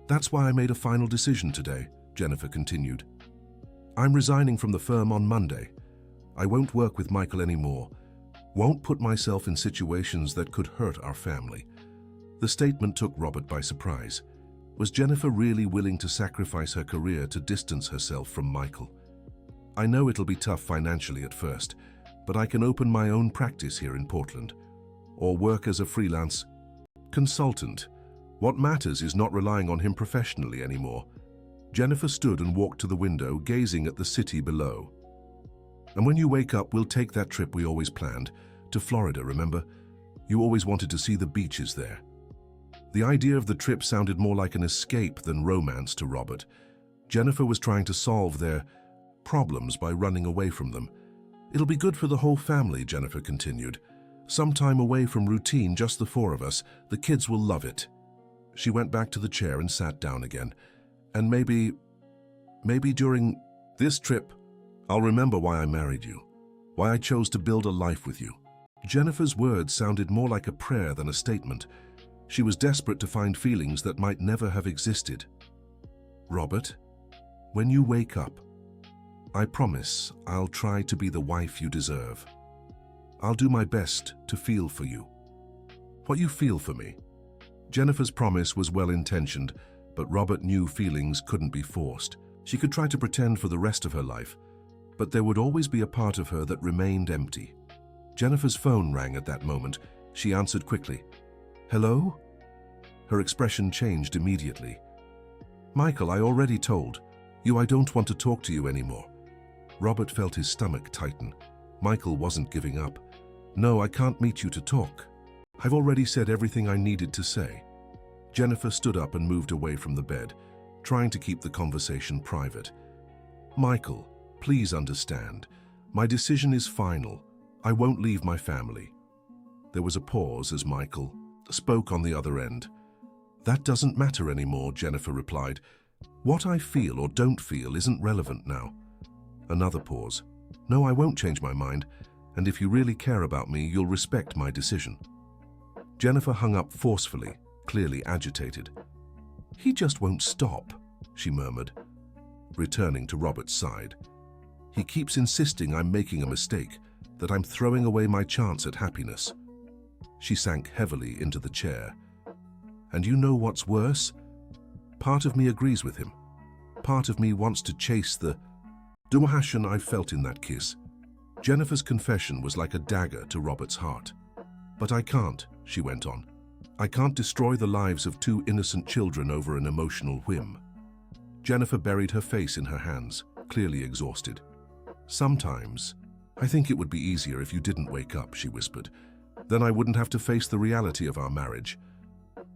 That's why I made a final decision today, Jennifer continued. I'm resigning from the firm on Monday. I won't work with Michael anymore. Won't put myself in situations that could hurt our family. The statement took Robert by surprise. Was Jennifer really willing to sacrifice her career to distance herself from Michael? I know it'll be tough financially at first, but I can open my own practice here in Portland, or work as a freelance consultant. What matters is not relying on him professionally anymore. Jennifer stood and walked to the window, gazing at the city below. And when you wake up, we'll take that trip we always planned, to Florida, remember? You always wanted to see the beaches there. The idea of the trip sounded more like an escape than romance to Robert. Jennifer was trying to solve their problems by running away from them. It'll be good for the whole family, Jennifer continued. Some time away from routine, just the four of us. The kids will love it. She went back to the chair and sat down again. And maybe during this trip, I'll remember why I married you, why I chose to build a life with you. Jennifer's words sounded more like a prayer than a statement. She was desperate to find feelings that might never have existed. Robert, when you wake up, I promise I'll try to be the wife you deserve. I'll do my best to feel for you. What you feel for me. Jennifer's promise was well-intentioned, but Robert knew feelings couldn't be forced. She could try to pretend for the rest of her life, but there would always be a part of her that remained empty. Jennifer's phone rang at that moment. She answered quickly. Hello? Her expression changed immediately. Michael, I already told you I don't want to talk to you anymore. Robert felt his stomach tighten. Michael wasn't giving up. No, I can't meet you to talk. I've already said everything I needed to say. Jennifer stood up and moved away from the bed, trying to keep the conversation private. Michael, please understand. My decision is final. I won't leave my family. There was a pause as Michael spoke on the other end. That doesn't matter anymore, Jennifer replied. What I feel or don't feel isn't relevant now. Another pause. No, I won't change my mind, and if you really care about me, you'll respect my decision. Jennifer hung up forcefully, clearly agitated. He just won't stop, she murmured, returning to Robert's side. He keeps insisting I'm making a mistake, that I'm throwing away my chance at happiness. She sank heavily into the chair. And you know what's worse? Part of me agrees with him. Part of me wants to chase the passion I felt in that kiss. Jennifer's confession was like a dagger to Robert's heart. But I can't, she went on. I can't destroy the lives of two innocent children over an emotional whim. Jennifer buried her face in her hands, clearly exhausted. Sometimes, I think it would be easier if you didn't wake up, she whispered. Then I wouldn't have to face the reality of our marriage.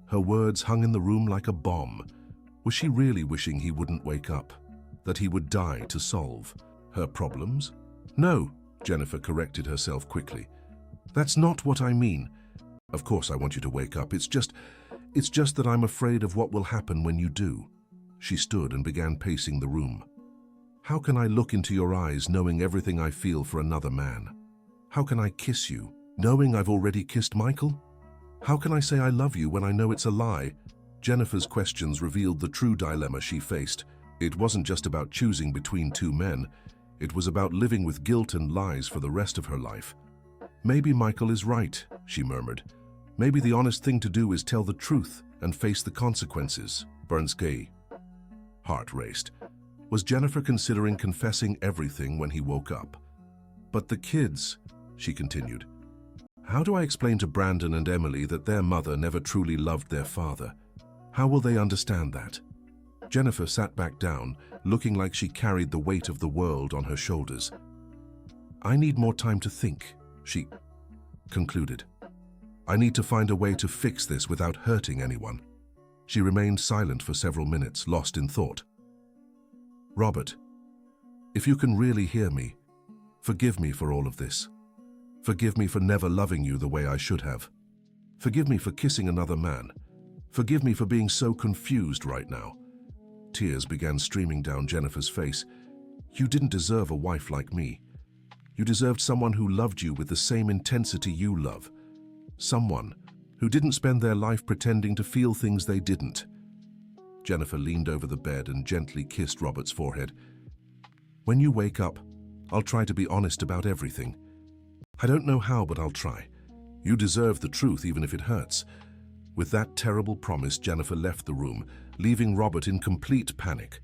Her words hung in the room like a bomb. Was she really wishing he wouldn't wake up? That he would die to solve her problems? No, Jennifer corrected herself quickly. That's not what I mean. Of course I want you to wake up. It's just that I'm afraid of what will happen when you do. She stood and began pacing the room. How can I look into your eyes knowing everything I feel for another man? How can I kiss you, knowing I've already kissed Michael? How can I say I love you when I know it's a lie? Jennifer's questions revealed the true dilemma she faced. It wasn't just about choosing between two men. It was about living with guilt and lies for the rest of her life. Maybe Michael is right, she murmured. Maybe the honest thing to do is tell the truth and face the consequences. Bernskay. Heart raced. Was Jennifer considering confessing everything when he woke up? But the kids, she continued. How do I explain to Brandon and Emily that their mother never truly loved their father? How will they understand that? Jennifer sat back down, looking like she carried the weight of the world on her shoulders. I need more time to think, she concluded. I need to find a way to fix this without hurting anyone. She remained silent for several minutes, lost in thought. Robert, if you can really hear me, forgive me for all of this. Forgive me for never loving you the way I should have. Forgive me for kissing another man. Forgive me for being so confused right now. Tears began streaming down Jennifer's face. You didn't deserve a wife like me. You deserved someone who loved you with the same intensity you love. Someone who didn't spend their life pretending to feel things they didn't. Jennifer leaned over the bed and gently kissed Robert's forehead. When you wake up, I'll try to be honest about everything. I don't know how, but I'll try. You deserve the truth, even if it hurts." With that terrible promise, Jennifer left the room, leaving Robert in complete panic.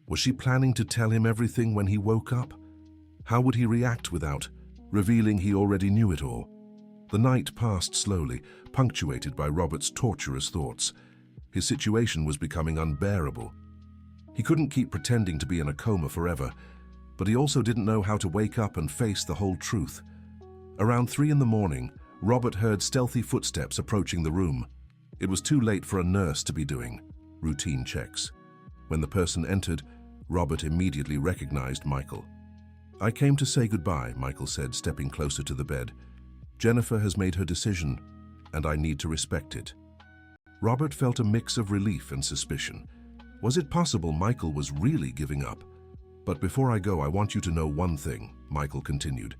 Was she planning to tell him everything when he woke up? How would he react without revealing he already knew it all? The night passed slowly, punctuated by Robert's torturous thoughts. His situation was becoming unbearable. He couldn't keep pretending to be in a coma forever, but he also didn't know how to wake up and face the whole truth. Around 3 in the morning, Robert heard stealthy footsteps approaching the room. It was too late for a nurse to be doing routine checks. When the person entered, Robert immediately recognized Michael. "I came to say goodbye," Michael said, stepping closer to the bed. "Jennifer has made her decision, and I need to respect it." Robert felt a mix of relief and suspicion. Was it possible Michael was really giving up? "But before I go, I want you to know one thing," Michael continued.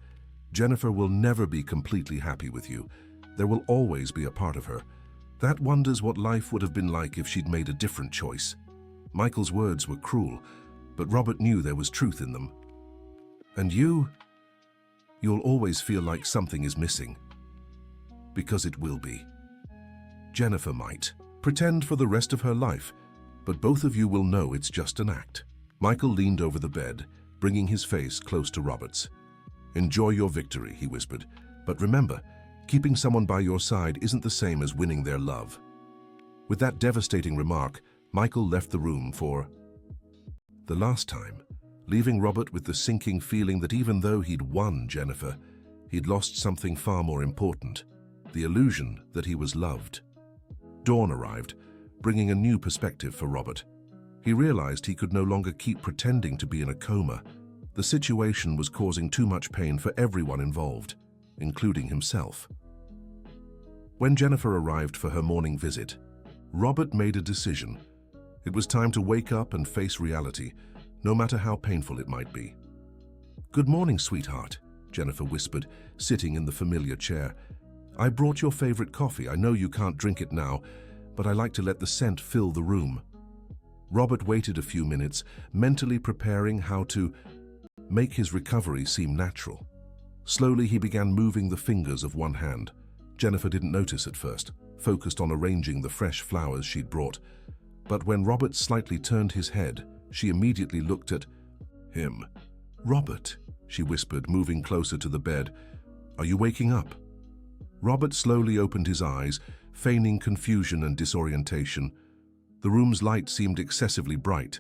"Jennifer will never be completely happy with you. There will always be a part of her that wonders what life would have been like if she'd made a different choice." Michael's words were cruel, but Robert knew there was truth in them. "And you'll always feel like something is missing. Because it will be. Jennifer might pretend for the rest of her life, but both of you will know it's just an act." Michael leaned over the bed, bringing his face close to Robert's. "Enjoy your victory," he whispered, "but remember, keeping someone by your side isn't the same as winning their love." With that devastating remark, Michael left the room for the last time, leaving Robert with the sinking feeling that even though he'd won Jennifer, he'd lost something far more important, the illusion that he was loved. Dawn arrived, bringing a new perspective for Robert. He realized he could no longer keep pretending to be in a coma. The situation was causing too much pain for everyone involved, including himself. When Jennifer arrived for her morning visit, Robert made a decision. It was time to wake up and face reality, no matter how painful it might be. "Good morning, sweetheart," Jennifer whispered, sitting in the familiar chair. "I brought your favorite coffee. I know you can't drink it now, but I like to let the scent fill the room." Robert waited a few minutes, mentally preparing how to make his recovery seem natural. Slowly, he began moving the fingers of one hand. Jennifer didn't notice at first, focused on arranging the fresh flowers she'd brought. But when Robert slightly turned his head, she immediately looked at him. "Robert," she whispered, moving closer to the bed, "are you waking up?" Robert slowly opened his eyes, feigning confusion and disorientation. The room's light seemed excessively bright,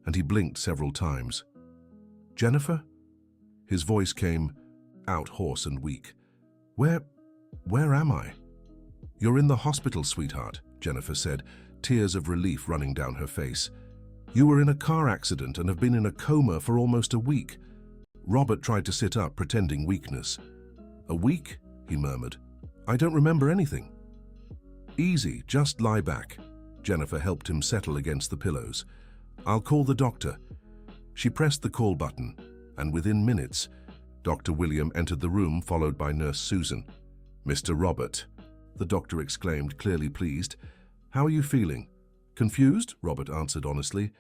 and he blinked several times. "Jennifer?" His voice came out hoarse and weak. Where am I?" "You're in the hospital, sweetheart," Jennifer said, tears of relief running down her face. "You were in a car accident and have been in a coma for almost a week." Robert tried to sit up, pretending weakness. "A week?" he murmured. "I don't remember anything." "Easy, just lie back." Jennifer helped him settle against the pillows. "I'll call the doctor." She pressed the call button, and within minutes, Dr. William entered the room, followed by Nurse Susan. "Mr. Robert," the doctor exclaimed, clearly pleased. "How are you feeling?" "Confused?" Robert answered honestly.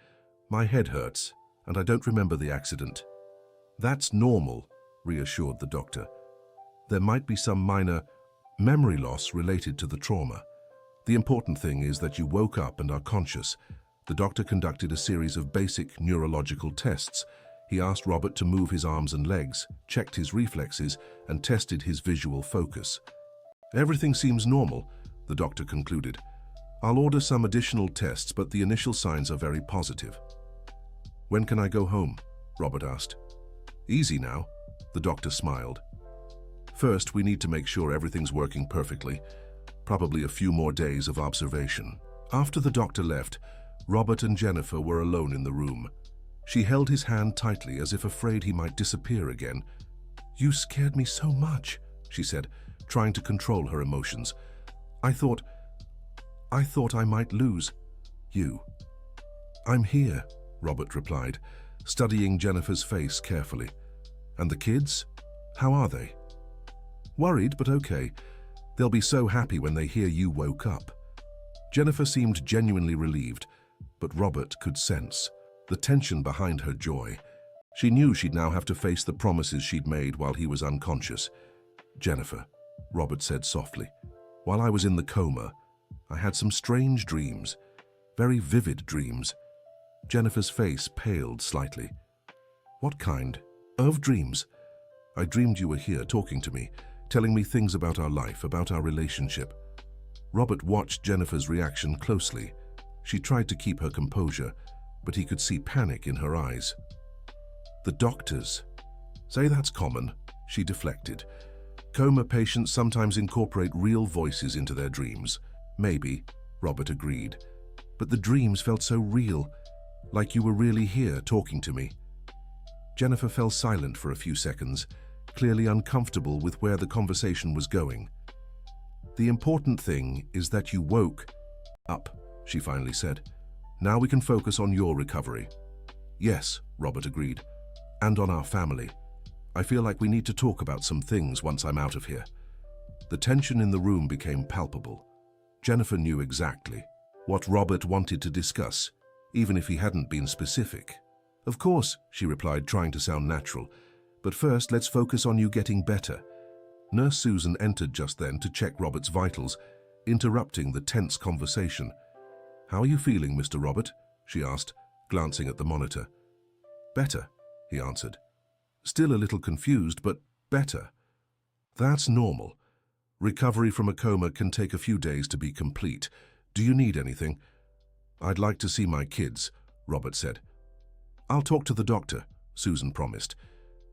"My head hurts, and I don't remember the accident." "That's normal," reassured the doctor. "There might be some minor memory loss related to the trauma. The important thing is that you woke up and are conscious." The doctor conducted a series of basic neurological tests. He asked Robert to move his arms and legs, checked his reflexes, and tested his visual focus. "Everything seems normal," the doctor concluded. "I'll order some additional tests, but the initial signs are very positive." "When can I go home?" Robert asked. "Easy now," the doctor smiled. "First, we need to make sure everything's working perfectly. Probably a few more days of observation." After the doctor left, Robert and Jennifer were alone in the room. She held his hand tightly, as if afraid he might disappear again. "You scared me so much," she said, trying to control her emotions. I thought I might lose you." "I'm here," Robert replied, studying Jennifer's face carefully. "And the kids? How are they?" "Worried, but okay. They'll be so happy when they hear you woke up." Jennifer seemed genuinely relieved, but Robert could sense the tension behind her joy. She knew she'd now have to face the promises she'd made while he was unconscious. Jennifer, Robert said softly. While I was in the coma, I had some strange dreams, very vivid dreams. Jennifer's face paled slightly. What kind of dreams? I dreamed you were here talking to me, telling me things about our life, about our relationship. Robert watched Jennifer's reaction closely. She tried to keep her composure, but he could see panic in her eyes. The doctors. Say that's common, she deflected. Coma patients sometimes incorporate real voices into their dreams. Maybe, Robert agreed. But the dreams felt so real, like you were really here talking to me. Jennifer fell silent for a few seconds, clearly uncomfortable with where the conversation was going. The important thing is that you woke up, she finally said. Now we can focus on your recovery. Yes, Robert agreed. And on our family. I feel like we need to talk about some things once I'm out of here. The tension in the room became palpable. Jennifer knew exactly what Robert wanted to discuss, even if he hadn't been specific. Of course, she replied, trying to sound natural. But first, let's focus on you getting better. Nurse Susan entered just then to check Robert's vitals, interrupting the tense conversation. How are you feeling, Mr. Robert? She asked, glancing at the monitor. Better, he answered. Still a little confused, but better. That's normal. Recovery from a coma can take a few days to be complete. Do you need anything? I'd like to see my kids, Robert said. I'll talk to the doctor, Susan promised.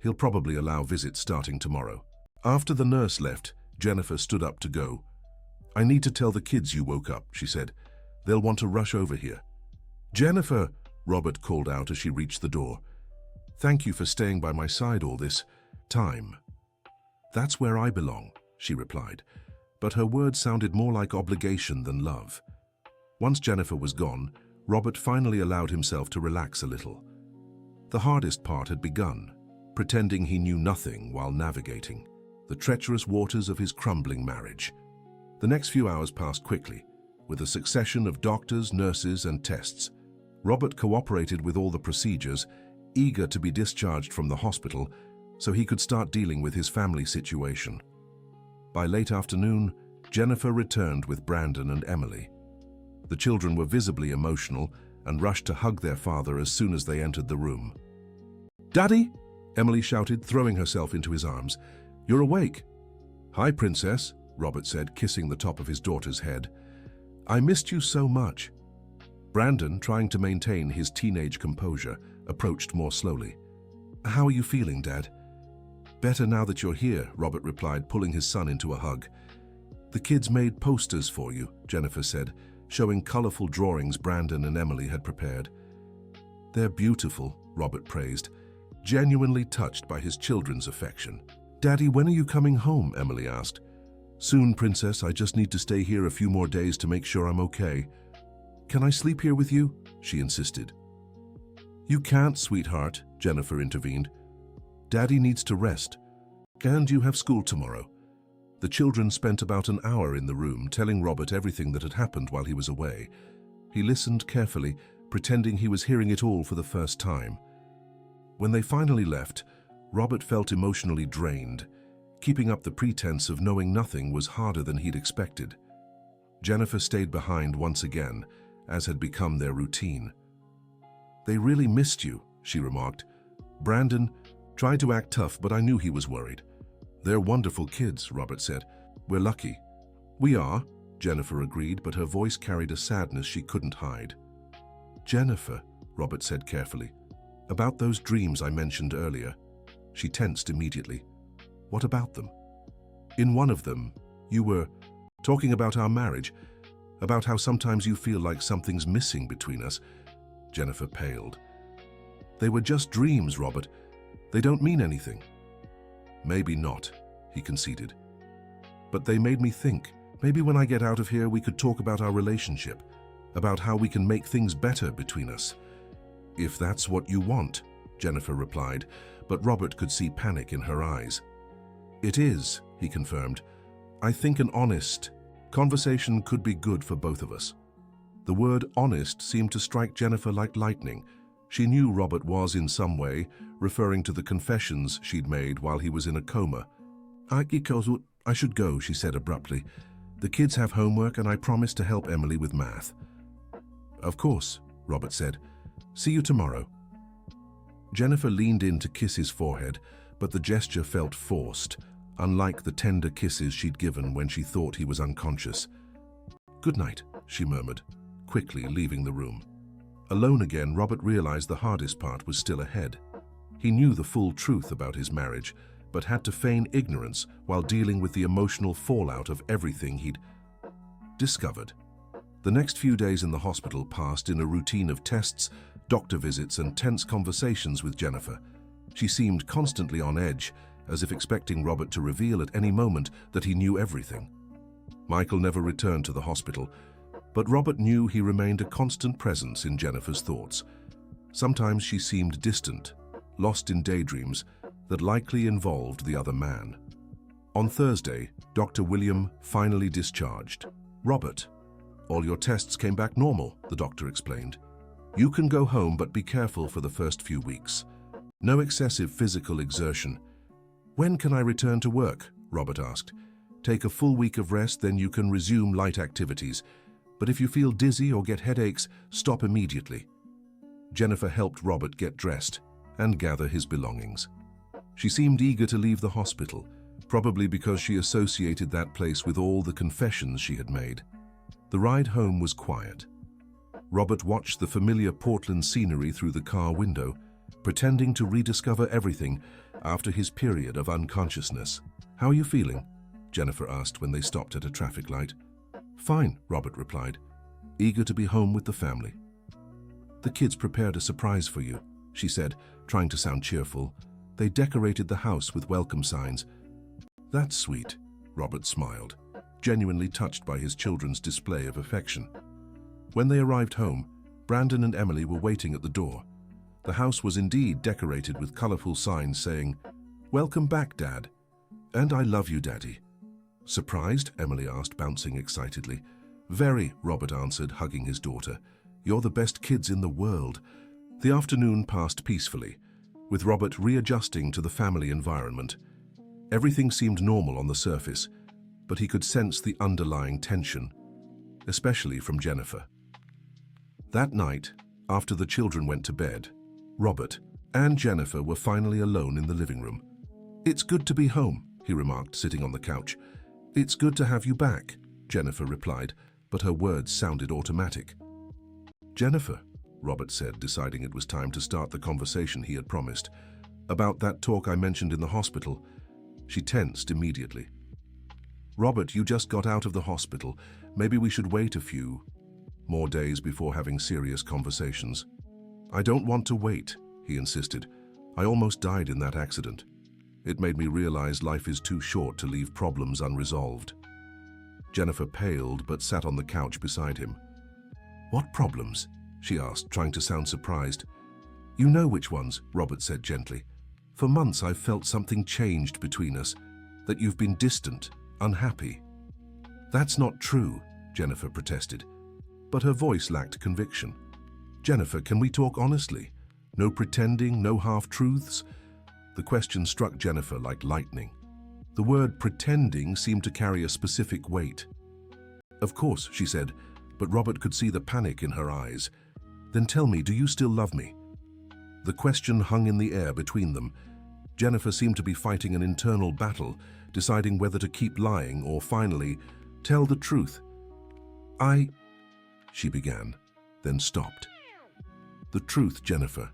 He'll probably allow visits starting tomorrow. After the nurse left, Jennifer stood up to go. I need to tell the kids you woke up, she said. They'll want to rush over here. Jennifer, Robert called out as she reached the door. Thank you for staying by my side all this time. That's where I belong, she replied, but her words sounded more like obligation than love. Once Jennifer was gone, Robert finally allowed himself to relax a little. The hardest part had begun, pretending he knew nothing while navigating the treacherous waters of his crumbling marriage. The next few hours passed quickly, with a succession of doctors, nurses, and tests. Robert cooperated with all the procedures, eager to be discharged from the hospital so he could start dealing with his family situation. By late afternoon, Jennifer returned with Brandon and Emily. The children were visibly emotional and rushed to hug their father as soon as they entered the room. Daddy, Emily shouted, throwing herself into his arms. You're awake. Hi, Princess, Robert said, kissing the top of his daughter's head. I missed you so much. Brandon, trying to maintain his teenage composure, approached more slowly. How are you feeling, Dad? Better now that you're here, Robert replied, pulling his son into a hug. The kids made posters for you, Jennifer said, showing colorful drawings Brandon and Emily had prepared. They're beautiful, Robert praised, genuinely touched by his children's affection. Daddy, when are you coming home? Emily asked. Soon, Princess. I just need to stay here a few more days to make sure I'm okay. Can I sleep here with you? She insisted. You can't, sweetheart, Jennifer intervened. Daddy needs to rest. And you have school tomorrow. The children spent about an hour in the room telling Robert everything that had happened while he was away. He listened carefully, pretending he was hearing it all for the first time. When they finally left, Robert felt emotionally drained. Keeping up the pretense of knowing nothing was harder than he'd expected. Jennifer stayed behind once again, as had become their routine. They really missed you, she remarked. Brandon tried to act tough, but I knew he was worried. They're wonderful kids, Robert said. We're lucky. We are, Jennifer agreed, but her voice carried a sadness she couldn't hide. Jennifer, Robert said carefully, about those dreams I mentioned earlier. She tensed immediately. What about them? In one of them, you were talking about our marriage, about how sometimes you feel like something's missing between us. Jennifer paled. They were just dreams, Robert. They don't mean anything. Maybe not, he conceded. But they made me think. Maybe when I get out of here, we could talk about our relationship, about how we can make things better between us. If that's what you want, Jennifer replied, but Robert could see panic in her eyes. It is, he confirmed. I think an honest conversation could be good for both of us. The word honest seemed to strike Jennifer like lightning. She knew Robert was, in some way, referring to the confessions she'd made while he was in a coma. I should go, she said abruptly. The kids have homework and I promised to help Emily with math. Of course, Robert said. See you tomorrow. Jennifer leaned in to kiss his forehead, but the gesture felt forced, unlike the tender kisses she'd given when she thought he was unconscious. Good night, she murmured, quickly leaving the room. Alone again, Robert realized the hardest part was still ahead. He knew the full truth about his marriage, but had to feign ignorance while dealing with the emotional fallout of everything he'd discovered. The next few days in the hospital passed in a routine of tests, doctor visits, and tense conversations with Jennifer. She seemed constantly on edge, as if expecting Robert to reveal at any moment that he knew everything. Michael never returned to the hospital, but Robert knew he remained a constant presence in Jennifer's thoughts. Sometimes she seemed distant, lost in daydreams that likely involved the other man. On Thursday, Dr. William finally discharged. Robert, all your tests came back normal, the doctor explained. You can go home, but be careful for the first few weeks. No excessive physical exertion. When can I return to work? Robert asked. Take a full week of rest, then you can resume light activities. But if you feel dizzy or get headaches, stop immediately. Jennifer helped Robert get dressed and gather his belongings. She seemed eager to leave the hospital, probably because she associated that place with all the confessions she had made. The ride home was quiet. Robert watched the familiar Portland scenery through the car window, pretending to rediscover everything after his period of unconsciousness. How are you feeling? Jennifer asked when they stopped at a traffic light. Fine, Robert replied, eager to be home with the family. The kids prepared a surprise for you, she said, trying to sound cheerful. They decorated the house with welcome signs. That's sweet, Robert smiled, genuinely touched by his children's display of affection. When they arrived home, Brandon and Emily were waiting at the door. The house was indeed decorated with colorful signs saying, "Welcome back, Dad," and "I love you, Daddy." Surprised? Emily asked, bouncing excitedly. Very, Robert answered, hugging his daughter. You're the best kids in the world. The afternoon passed peacefully, with Robert readjusting to the family environment. Everything seemed normal on the surface, but he could sense the underlying tension, especially from Jennifer. That night, after the children went to bed, Robert and Jennifer were finally alone in the living room. "It's good to be home," he remarked, sitting on the couch. "It's good to have you back," Jennifer replied, but her words sounded automatic. "Jennifer," Robert said, deciding it was time to start the conversation he had promised. "About that talk I mentioned in the hospital." She tensed immediately. "Robert, you just got out of the hospital. Maybe we should wait a few more days before having serious conversations." "I don't want to wait," he insisted. "I almost died in that accident. It made me realize life is too short to leave problems unresolved." Jennifer paled but sat on the couch beside him. "What problems?" she asked, trying to sound surprised. "You know which ones," Robert said gently. "For months I've felt something changed between us, that you've been distant, unhappy." "That's not true," Jennifer protested, but her voice lacked conviction. "Jennifer, can we talk honestly? No pretending, no half-truths?" The question struck Jennifer like lightning. The word pretending seemed to carry a specific weight. "Of course," she said, but Robert could see the panic in her eyes. "Then tell me, do you still love me?" The question hung in the air between them. Jennifer seemed to be fighting an internal battle, deciding whether to keep lying or finally tell the truth. She began, then stopped. "The truth, Jennifer.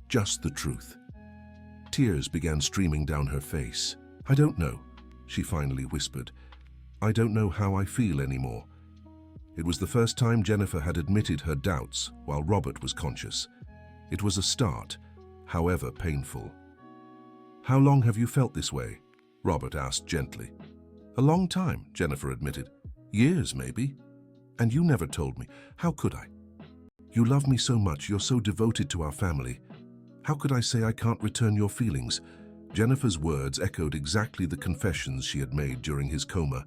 Just the truth." Tears began streaming down her face. "I don't know," she finally whispered. "I don't know how I feel anymore." It was the first time Jennifer had admitted her doubts while Robert was conscious. It was a start, however painful. "How long have you felt this way?" Robert asked gently. "A long time," Jennifer admitted. "Years, maybe. And you never told me. How could I? You love me so much, you're so devoted to our family. How could I say I can't return your feelings?" Jennifer's words echoed exactly the confessions she had made during his coma,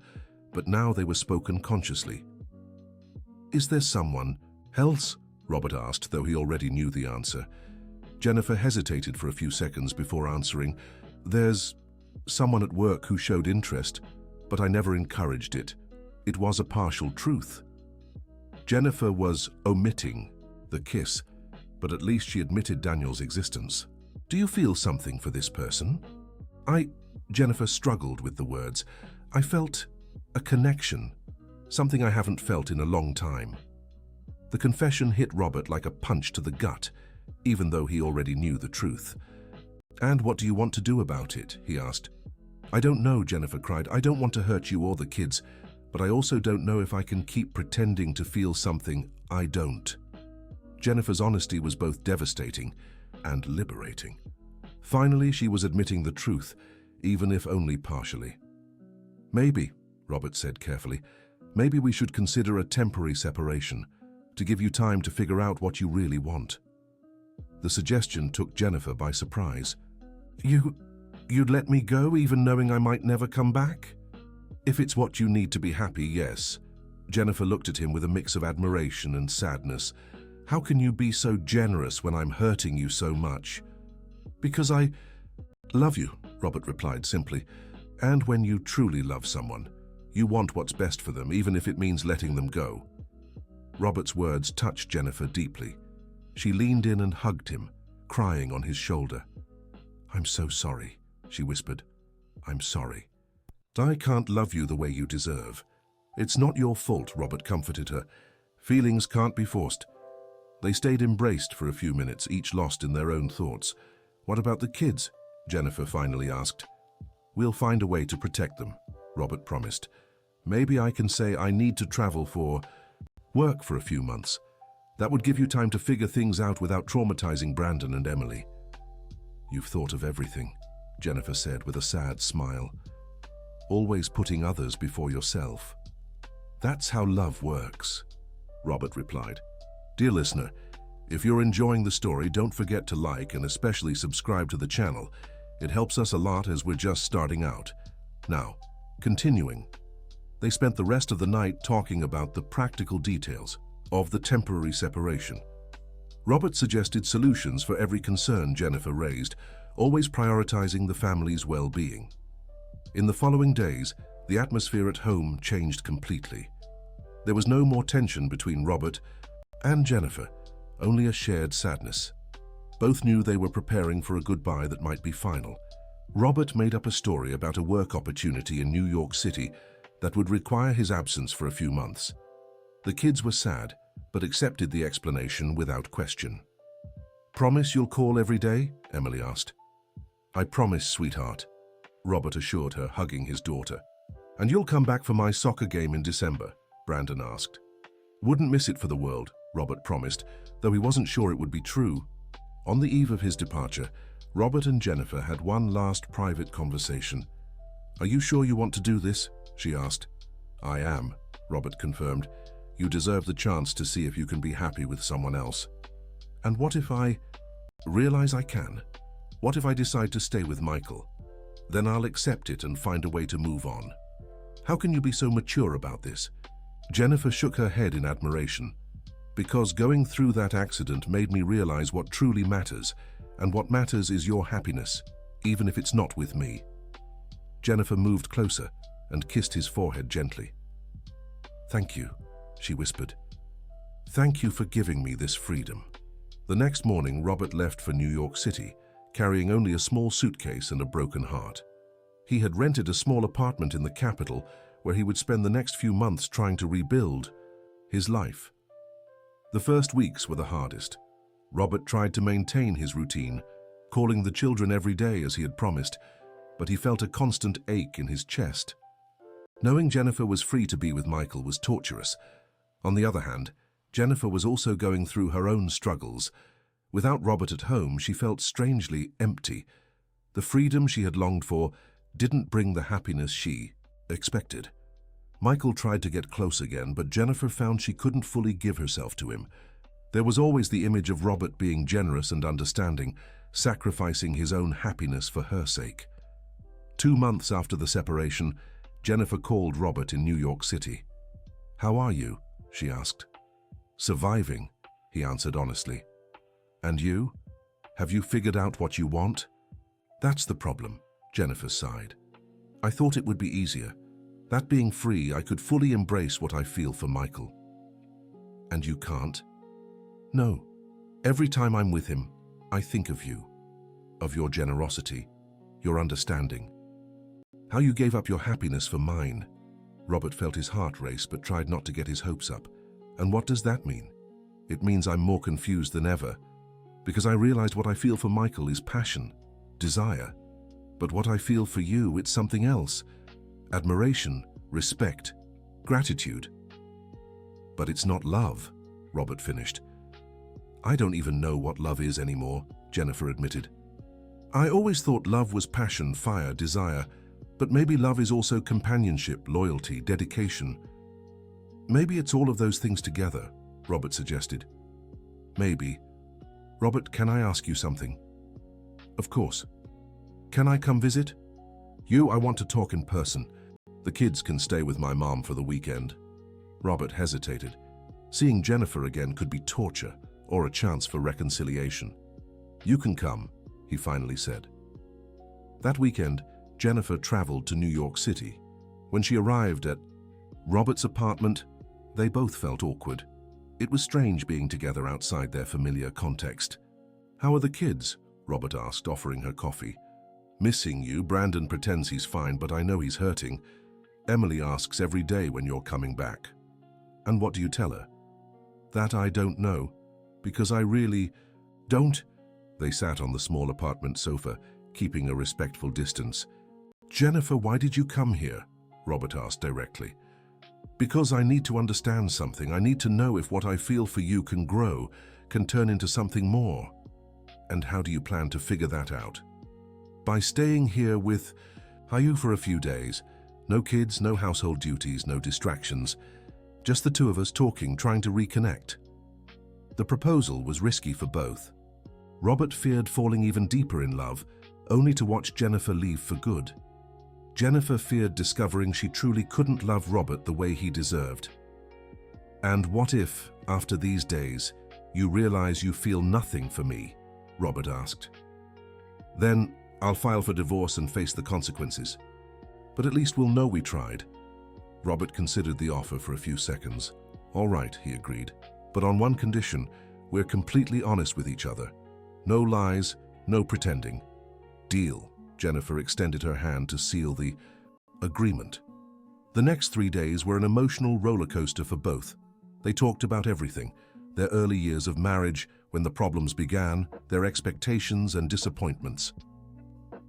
but now they were spoken consciously. "Is there someone else?" Robert asked, though he already knew the answer. Jennifer hesitated for a few seconds before answering. someone at work who showed interest, but I never encouraged it. It was a partial truth. Jennifer was omitting the kiss, but at least she admitted Daniel's existence. Do you feel something for this person? Jennifer struggled with the words. I felt a connection, something I haven't felt in a long time. The confession hit Robert like a punch to the gut, even though he already knew the truth. And what do you want to do about it? He asked. I don't know, Jennifer cried. I don't want to hurt you or the kids, but I also don't know if I can keep pretending to feel something I don't. Jennifer's honesty was both devastating and liberating. Finally, she was admitting the truth, even if only partially. Maybe, Robert said carefully, maybe we should consider a temporary separation to give you time to figure out what you really want. The suggestion took Jennifer by surprise. You'd let me go even knowing I might never come back? If it's what you need to be happy, yes. Jennifer looked at him with a mix of admiration and sadness. How can you be so generous when I'm hurting you so much? Because I love you, Robert replied simply. And when you truly love someone, you want what's best for them, even if it means letting them go. Robert's words touched Jennifer deeply. She leaned in and hugged him, crying on his shoulder. I'm so sorry, she whispered. I'm sorry. I can't love you the way you deserve. It's not your fault, Robert comforted her. Feelings can't be forced. They stayed embraced for a few minutes, each lost in their own thoughts. What about the kids? Jennifer finally asked. We'll find a way to protect them, Robert promised. Maybe I can say I need to travel for work for a few months. That would give you time to figure things out without traumatizing Brandon and Emily. You've thought of everything, Jennifer said with a sad smile. Always putting others before yourself. That's how love works, Robert replied. Dear listener, if you're enjoying the story, don't forget to like and especially subscribe to the channel. It helps us a lot as we're just starting out. Now, continuing. They spent the rest of the night talking about the practical details of the temporary separation. Robert suggested solutions for every concern Jennifer raised, always prioritizing the family's well-being. In the following days, the atmosphere at home changed completely. There was no more tension between Robert and Jennifer, only a shared sadness. Both knew they were preparing for a goodbye that might be final. Robert made up a story about a work opportunity in New York City that would require his absence for a few months. The kids were sad, but accepted the explanation without question. Promise you'll call every day? Emily asked. I promise, sweetheart, Robert assured her, hugging his daughter. And you'll come back for my soccer game in December? Brandon asked. Wouldn't miss it for the world, Robert promised, though he wasn't sure it would be true. On the eve of his departure, Robert and Jennifer had one last private conversation. Are you sure you want to do this? She asked. I am, Robert confirmed. You deserve the chance to see if you can be happy with someone else. And what if I realize I can? What if I decide to stay with Michael? Then I'll accept it and find a way to move on. How can you be so mature about this? Jennifer shook her head in admiration. Because going through that accident made me realize what truly matters, and what matters is your happiness, even if it's not with me. Jennifer moved closer and kissed his forehead gently. Thank you, she whispered. Thank you for giving me this freedom. The next morning, Robert left for New York City, carrying only a small suitcase and a broken heart. He had rented a small apartment in the capital where he would spend the next few months trying to rebuild his life. The first weeks were the hardest. Robert tried to maintain his routine, calling the children every day as he had promised, but he felt a constant ache in his chest. Knowing Jennifer was free to be with Michael was torturous. On the other hand, Jennifer was also going through her own struggles. Without Robert at home, she felt strangely empty. The freedom she had longed for didn't bring the happiness she expected. Michael tried to get close again, but Jennifer found she couldn't fully give herself to him. There was always the image of Robert being generous and understanding, sacrificing his own happiness for her sake. 2 months after the separation, Jennifer called Robert in New York City. How are you? She asked. Surviving, he answered honestly. And you? Have you figured out what you want? That's the problem, Jennifer sighed. I thought it would be easier. That being free, I could fully embrace what I feel for Michael. And you can't? No. Every time I'm with him, I think of you, of your generosity, your understanding. How you gave up your happiness for mine. Robert felt his heart race but tried not to get his hopes up. And what does that mean? It means I'm more confused than ever, because I realized what I feel for Michael is passion, desire. But what I feel for you, it's something else. Admiration, respect, gratitude. But it's not love, Robert finished. I don't even know what love is anymore, Jennifer admitted. I always thought love was passion, fire, desire, but maybe love is also companionship, loyalty, dedication. Maybe it's all of those things together, Robert suggested. Maybe. Robert, can I ask you something? Of course. Can I come visit? I want to talk in person. The kids can stay with my mom for the weekend. Robert hesitated. Seeing Jennifer again could be torture or a chance for reconciliation. You can come, he finally said. That weekend, Jennifer traveled to New York City. When she arrived at Robert's apartment, they both felt awkward. It was strange being together outside their familiar context. How are the kids? Robert asked, offering her coffee. Missing you. Brandon pretends he's fine, but I know he's hurting. Emily asks every day when you're coming back. And what do you tell her? That I don't know, because I really don't. They sat on the small apartment sofa, keeping a respectful distance. Jennifer, why did you come here? Robert asked directly. Because I need to understand something. I need to know if what I feel for you can grow, can turn into something more. And how do you plan to figure that out? By staying here with you for a few days. No kids, no household duties, no distractions. Just the two of us talking, trying to reconnect. The proposal was risky for both. Robert feared falling even deeper in love, only to watch Jennifer leave for good. Jennifer feared discovering she truly couldn't love Robert the way he deserved. And what if, after these days, you realize you feel nothing for me? Robert asked. Then I'll file for divorce and face the consequences. But at least we'll know we tried. Robert considered the offer for a few seconds. All right, he agreed. But on one condition, we're completely honest with each other. No lies, no pretending. Deal. Jennifer extended her hand to seal the agreement. The next 3 days were an emotional roller coaster for both. They talked about everything, their early years of marriage, when the problems began, their expectations and disappointments.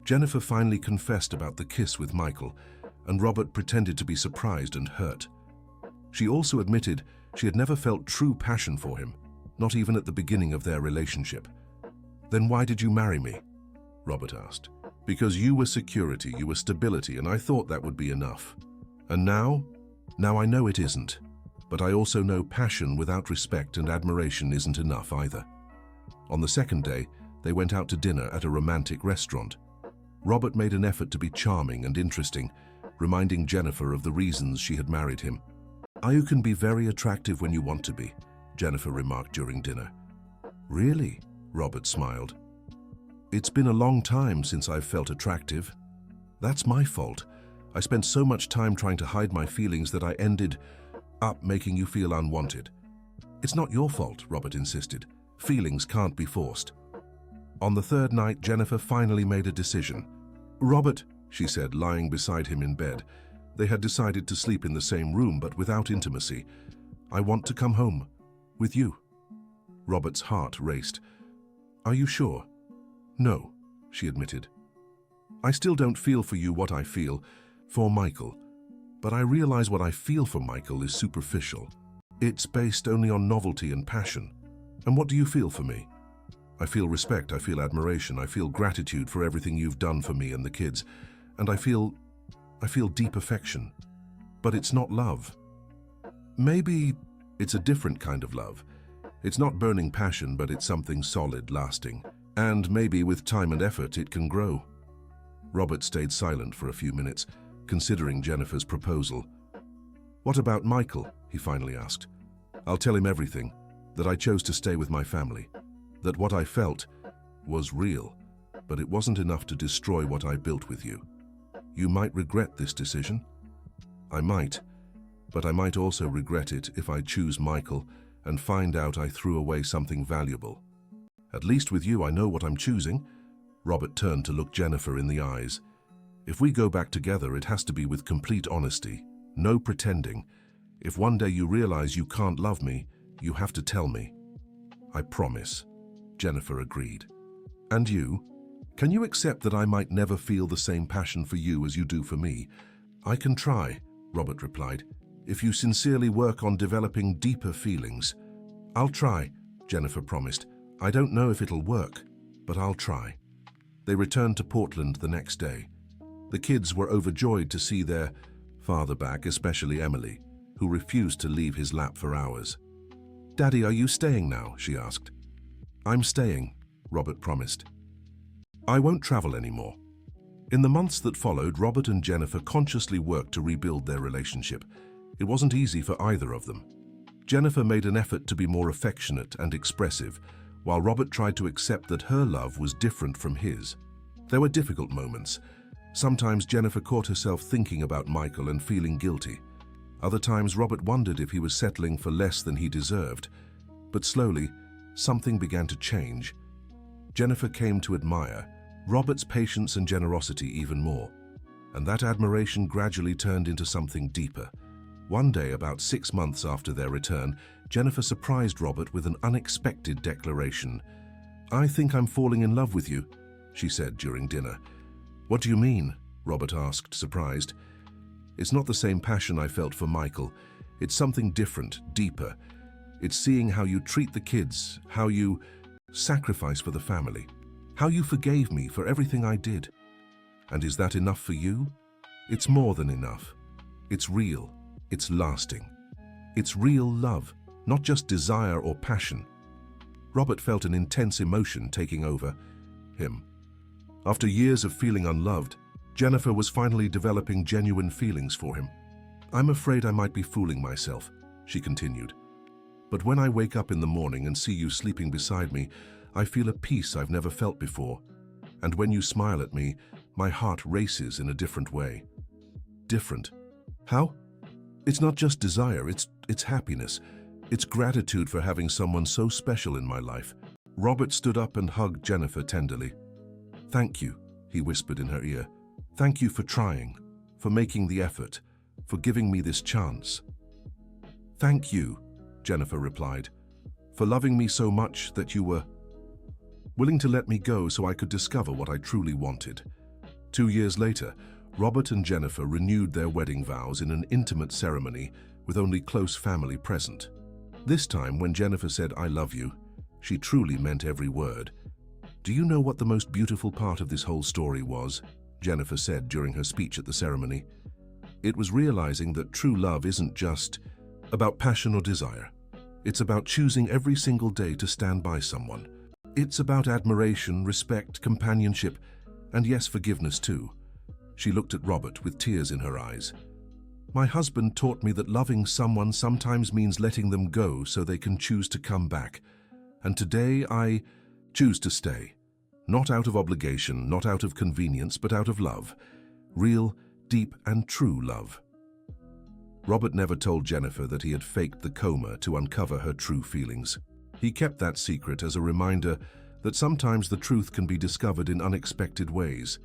Jennifer finally confessed about the kiss with Michael, and Robert pretended to be surprised and hurt. She also admitted she had never felt true passion for him, not even at the beginning of their relationship. Then why did you marry me? Robert asked. Because you were security, you were stability, and I thought that would be enough. And now? Now I know it isn't. But I also know passion without respect and admiration isn't enough either. On the second day, they went out to dinner at a romantic restaurant. Robert made an effort to be charming and interesting, reminding Jennifer of the reasons she had married him. You can be very attractive when you want to be, Jennifer remarked during dinner. Really? Robert smiled. It's been a long time since I've felt attractive. That's my fault. I spent so much time trying to hide my feelings that I ended up making you feel unwanted. It's not your fault, Robert insisted. Feelings can't be forced. On the third night, Jennifer finally made a decision. Robert, she said, lying beside him in bed. They had decided to sleep in the same room, but without intimacy. I want to come home. With you. Robert's heart raced. Are you sure? No, she admitted. I still don't feel for you what I feel for Michael, but I realize what I feel for Michael is superficial. It's based only on novelty and passion. And what do you feel for me? I feel respect, I feel admiration, I feel gratitude for everything you've done for me and the kids, and I feel deep affection. But it's not love. Maybe it's a different kind of love. It's not burning passion, but it's something solid, lasting. And maybe with time and effort, it can grow. Robert stayed silent for a few minutes, considering Jennifer's proposal. What about Michael? He finally asked. I'll tell him everything, that I chose to stay with my family, that what I felt was real. but it wasn't enough to destroy what I built with you. You might regret this decision. I might, but I might also regret it if I choose Michael and find out I threw away something valuable. At least with you, I know what I'm choosing." Robert turned to look Jennifer in the eyes. "If we go back together, it has to be with complete honesty. No pretending. If one day you realize you can't love me, you have to tell me." "I promise," Jennifer agreed. "And you? Can you accept that I might never feel the same passion for you as you do for me?" "I can try," Robert replied, "if you sincerely work on developing deeper feelings." "I'll try," Jennifer promised. "I don't know if it'll work, but I'll try." They returned to Portland the next day. The kids were overjoyed to see their father back, especially Emily, who refused to leave his lap for hours. "Daddy, are you staying now?" she asked. "I'm staying," Robert promised. "I won't travel anymore." In the months that followed, Robert and Jennifer consciously worked to rebuild their relationship. It wasn't easy for either of them. Jennifer made an effort to be more affectionate and expressive, while Robert tried to accept that her love was different from his. There were difficult moments. Sometimes Jennifer caught herself thinking about Michael and feeling guilty. Other times Robert wondered if he was settling for less than he deserved. But slowly, something began to change. Jennifer came to admire Robert's patience and generosity even more, and that admiration gradually turned into something deeper. One day, about 6 months after their return, Jennifer surprised Robert with an unexpected declaration. "I think I'm falling in love with you," she said during dinner. "What do you mean?" Robert asked, surprised. "It's not the same passion I felt for Michael. It's something different, deeper. It's seeing how you treat the kids, how you sacrifice for the family, how you forgave me for everything I did. And is that enough for you? It's more than enough. It's real. It's lasting. It's real love, not just desire or passion." Robert felt an intense emotion taking over him. After years of feeling unloved, Jennifer was finally developing genuine feelings for him. "I'm afraid I might be fooling myself," she continued. "But when I wake up in the morning and see you sleeping beside me, I feel a peace I've never felt before. And when you smile at me, my heart races in a different way." "Different? How?" "It's not just desire, it's happiness. It's gratitude for having someone so special in my life." Robert stood up and hugged Jennifer tenderly. "Thank you," he whispered in her ear. "Thank you for trying, for making the effort, for giving me this chance." "Thank you," Jennifer replied, "for loving me so much that you were willing to let me go so I could discover what I truly wanted." 2 years later, Robert and Jennifer renewed their wedding vows in an intimate ceremony with only close family present. This time, when Jennifer said, "I love you," she truly meant every word. "Do you know what the most beautiful part of this whole story was?" Jennifer said during her speech at the ceremony. "It was realizing that true love isn't just about passion or desire. It's about choosing every single day to stand by someone. It's about admiration, respect, companionship, and yes, forgiveness too." She looked at Robert with tears in her eyes. "My husband taught me that loving someone sometimes means letting them go so they can choose to come back. And today I choose to stay. Not out of obligation, not out of convenience, but out of love. Real, deep, and true love." Robert never told Jennifer that he had faked the coma to uncover her true feelings. He kept that secret as a reminder that sometimes the truth can be discovered in unexpected ways,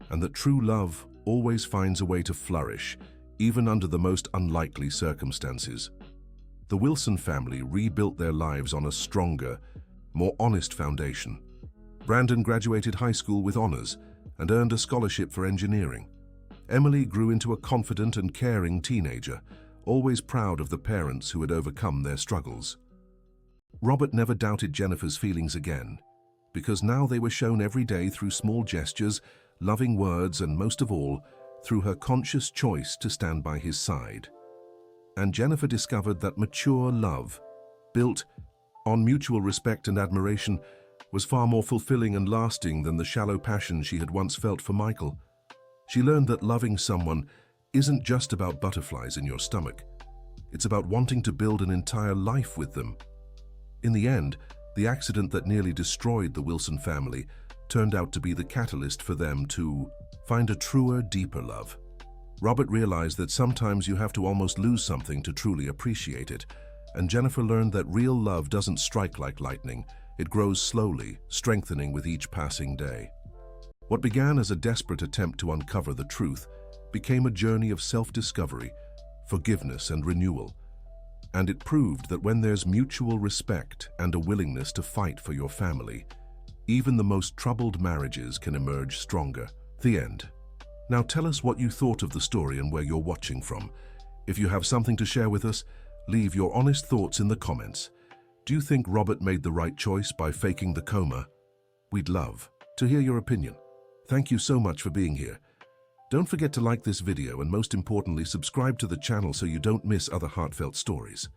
and that true love always finds a way to flourish, even under the most unlikely circumstances. The Wilson family rebuilt their lives on a stronger, more honest foundation. Brandon graduated high school with honors and earned a scholarship for engineering. Emily grew into a confident and caring teenager, always proud of the parents who had overcome their struggles. Robert never doubted Jennifer's feelings again, because now they were shown every day through small gestures, loving words, and most of all, through her conscious choice to stand by his side. And Jennifer discovered that mature love, built on mutual respect and admiration, was far more fulfilling and lasting than the shallow passion she had once felt for Michael. She learned that loving someone isn't just about butterflies in your stomach. It's about wanting to build an entire life with them. In the end, the accident that nearly destroyed the Wilson family turned out to be the catalyst for them to find a truer, deeper love. Robert realized that sometimes you have to almost lose something to truly appreciate it, and Jennifer learned that real love doesn't strike like lightning. It grows slowly, strengthening with each passing day. What began as a desperate attempt to uncover the truth became a journey of self-discovery, forgiveness, and renewal. And it proved that when there's mutual respect and a willingness to fight for your family, even the most troubled marriages can emerge stronger. The end. Now tell us what you thought of the story and where you're watching from. If you have something to share with us, leave your honest thoughts in the comments. Do you think Robert made the right choice by faking the coma? We'd love to hear your opinion. Thank you so much for being here. Don't forget to like this video and most importantly, subscribe to the channel so you don't miss other heartfelt stories.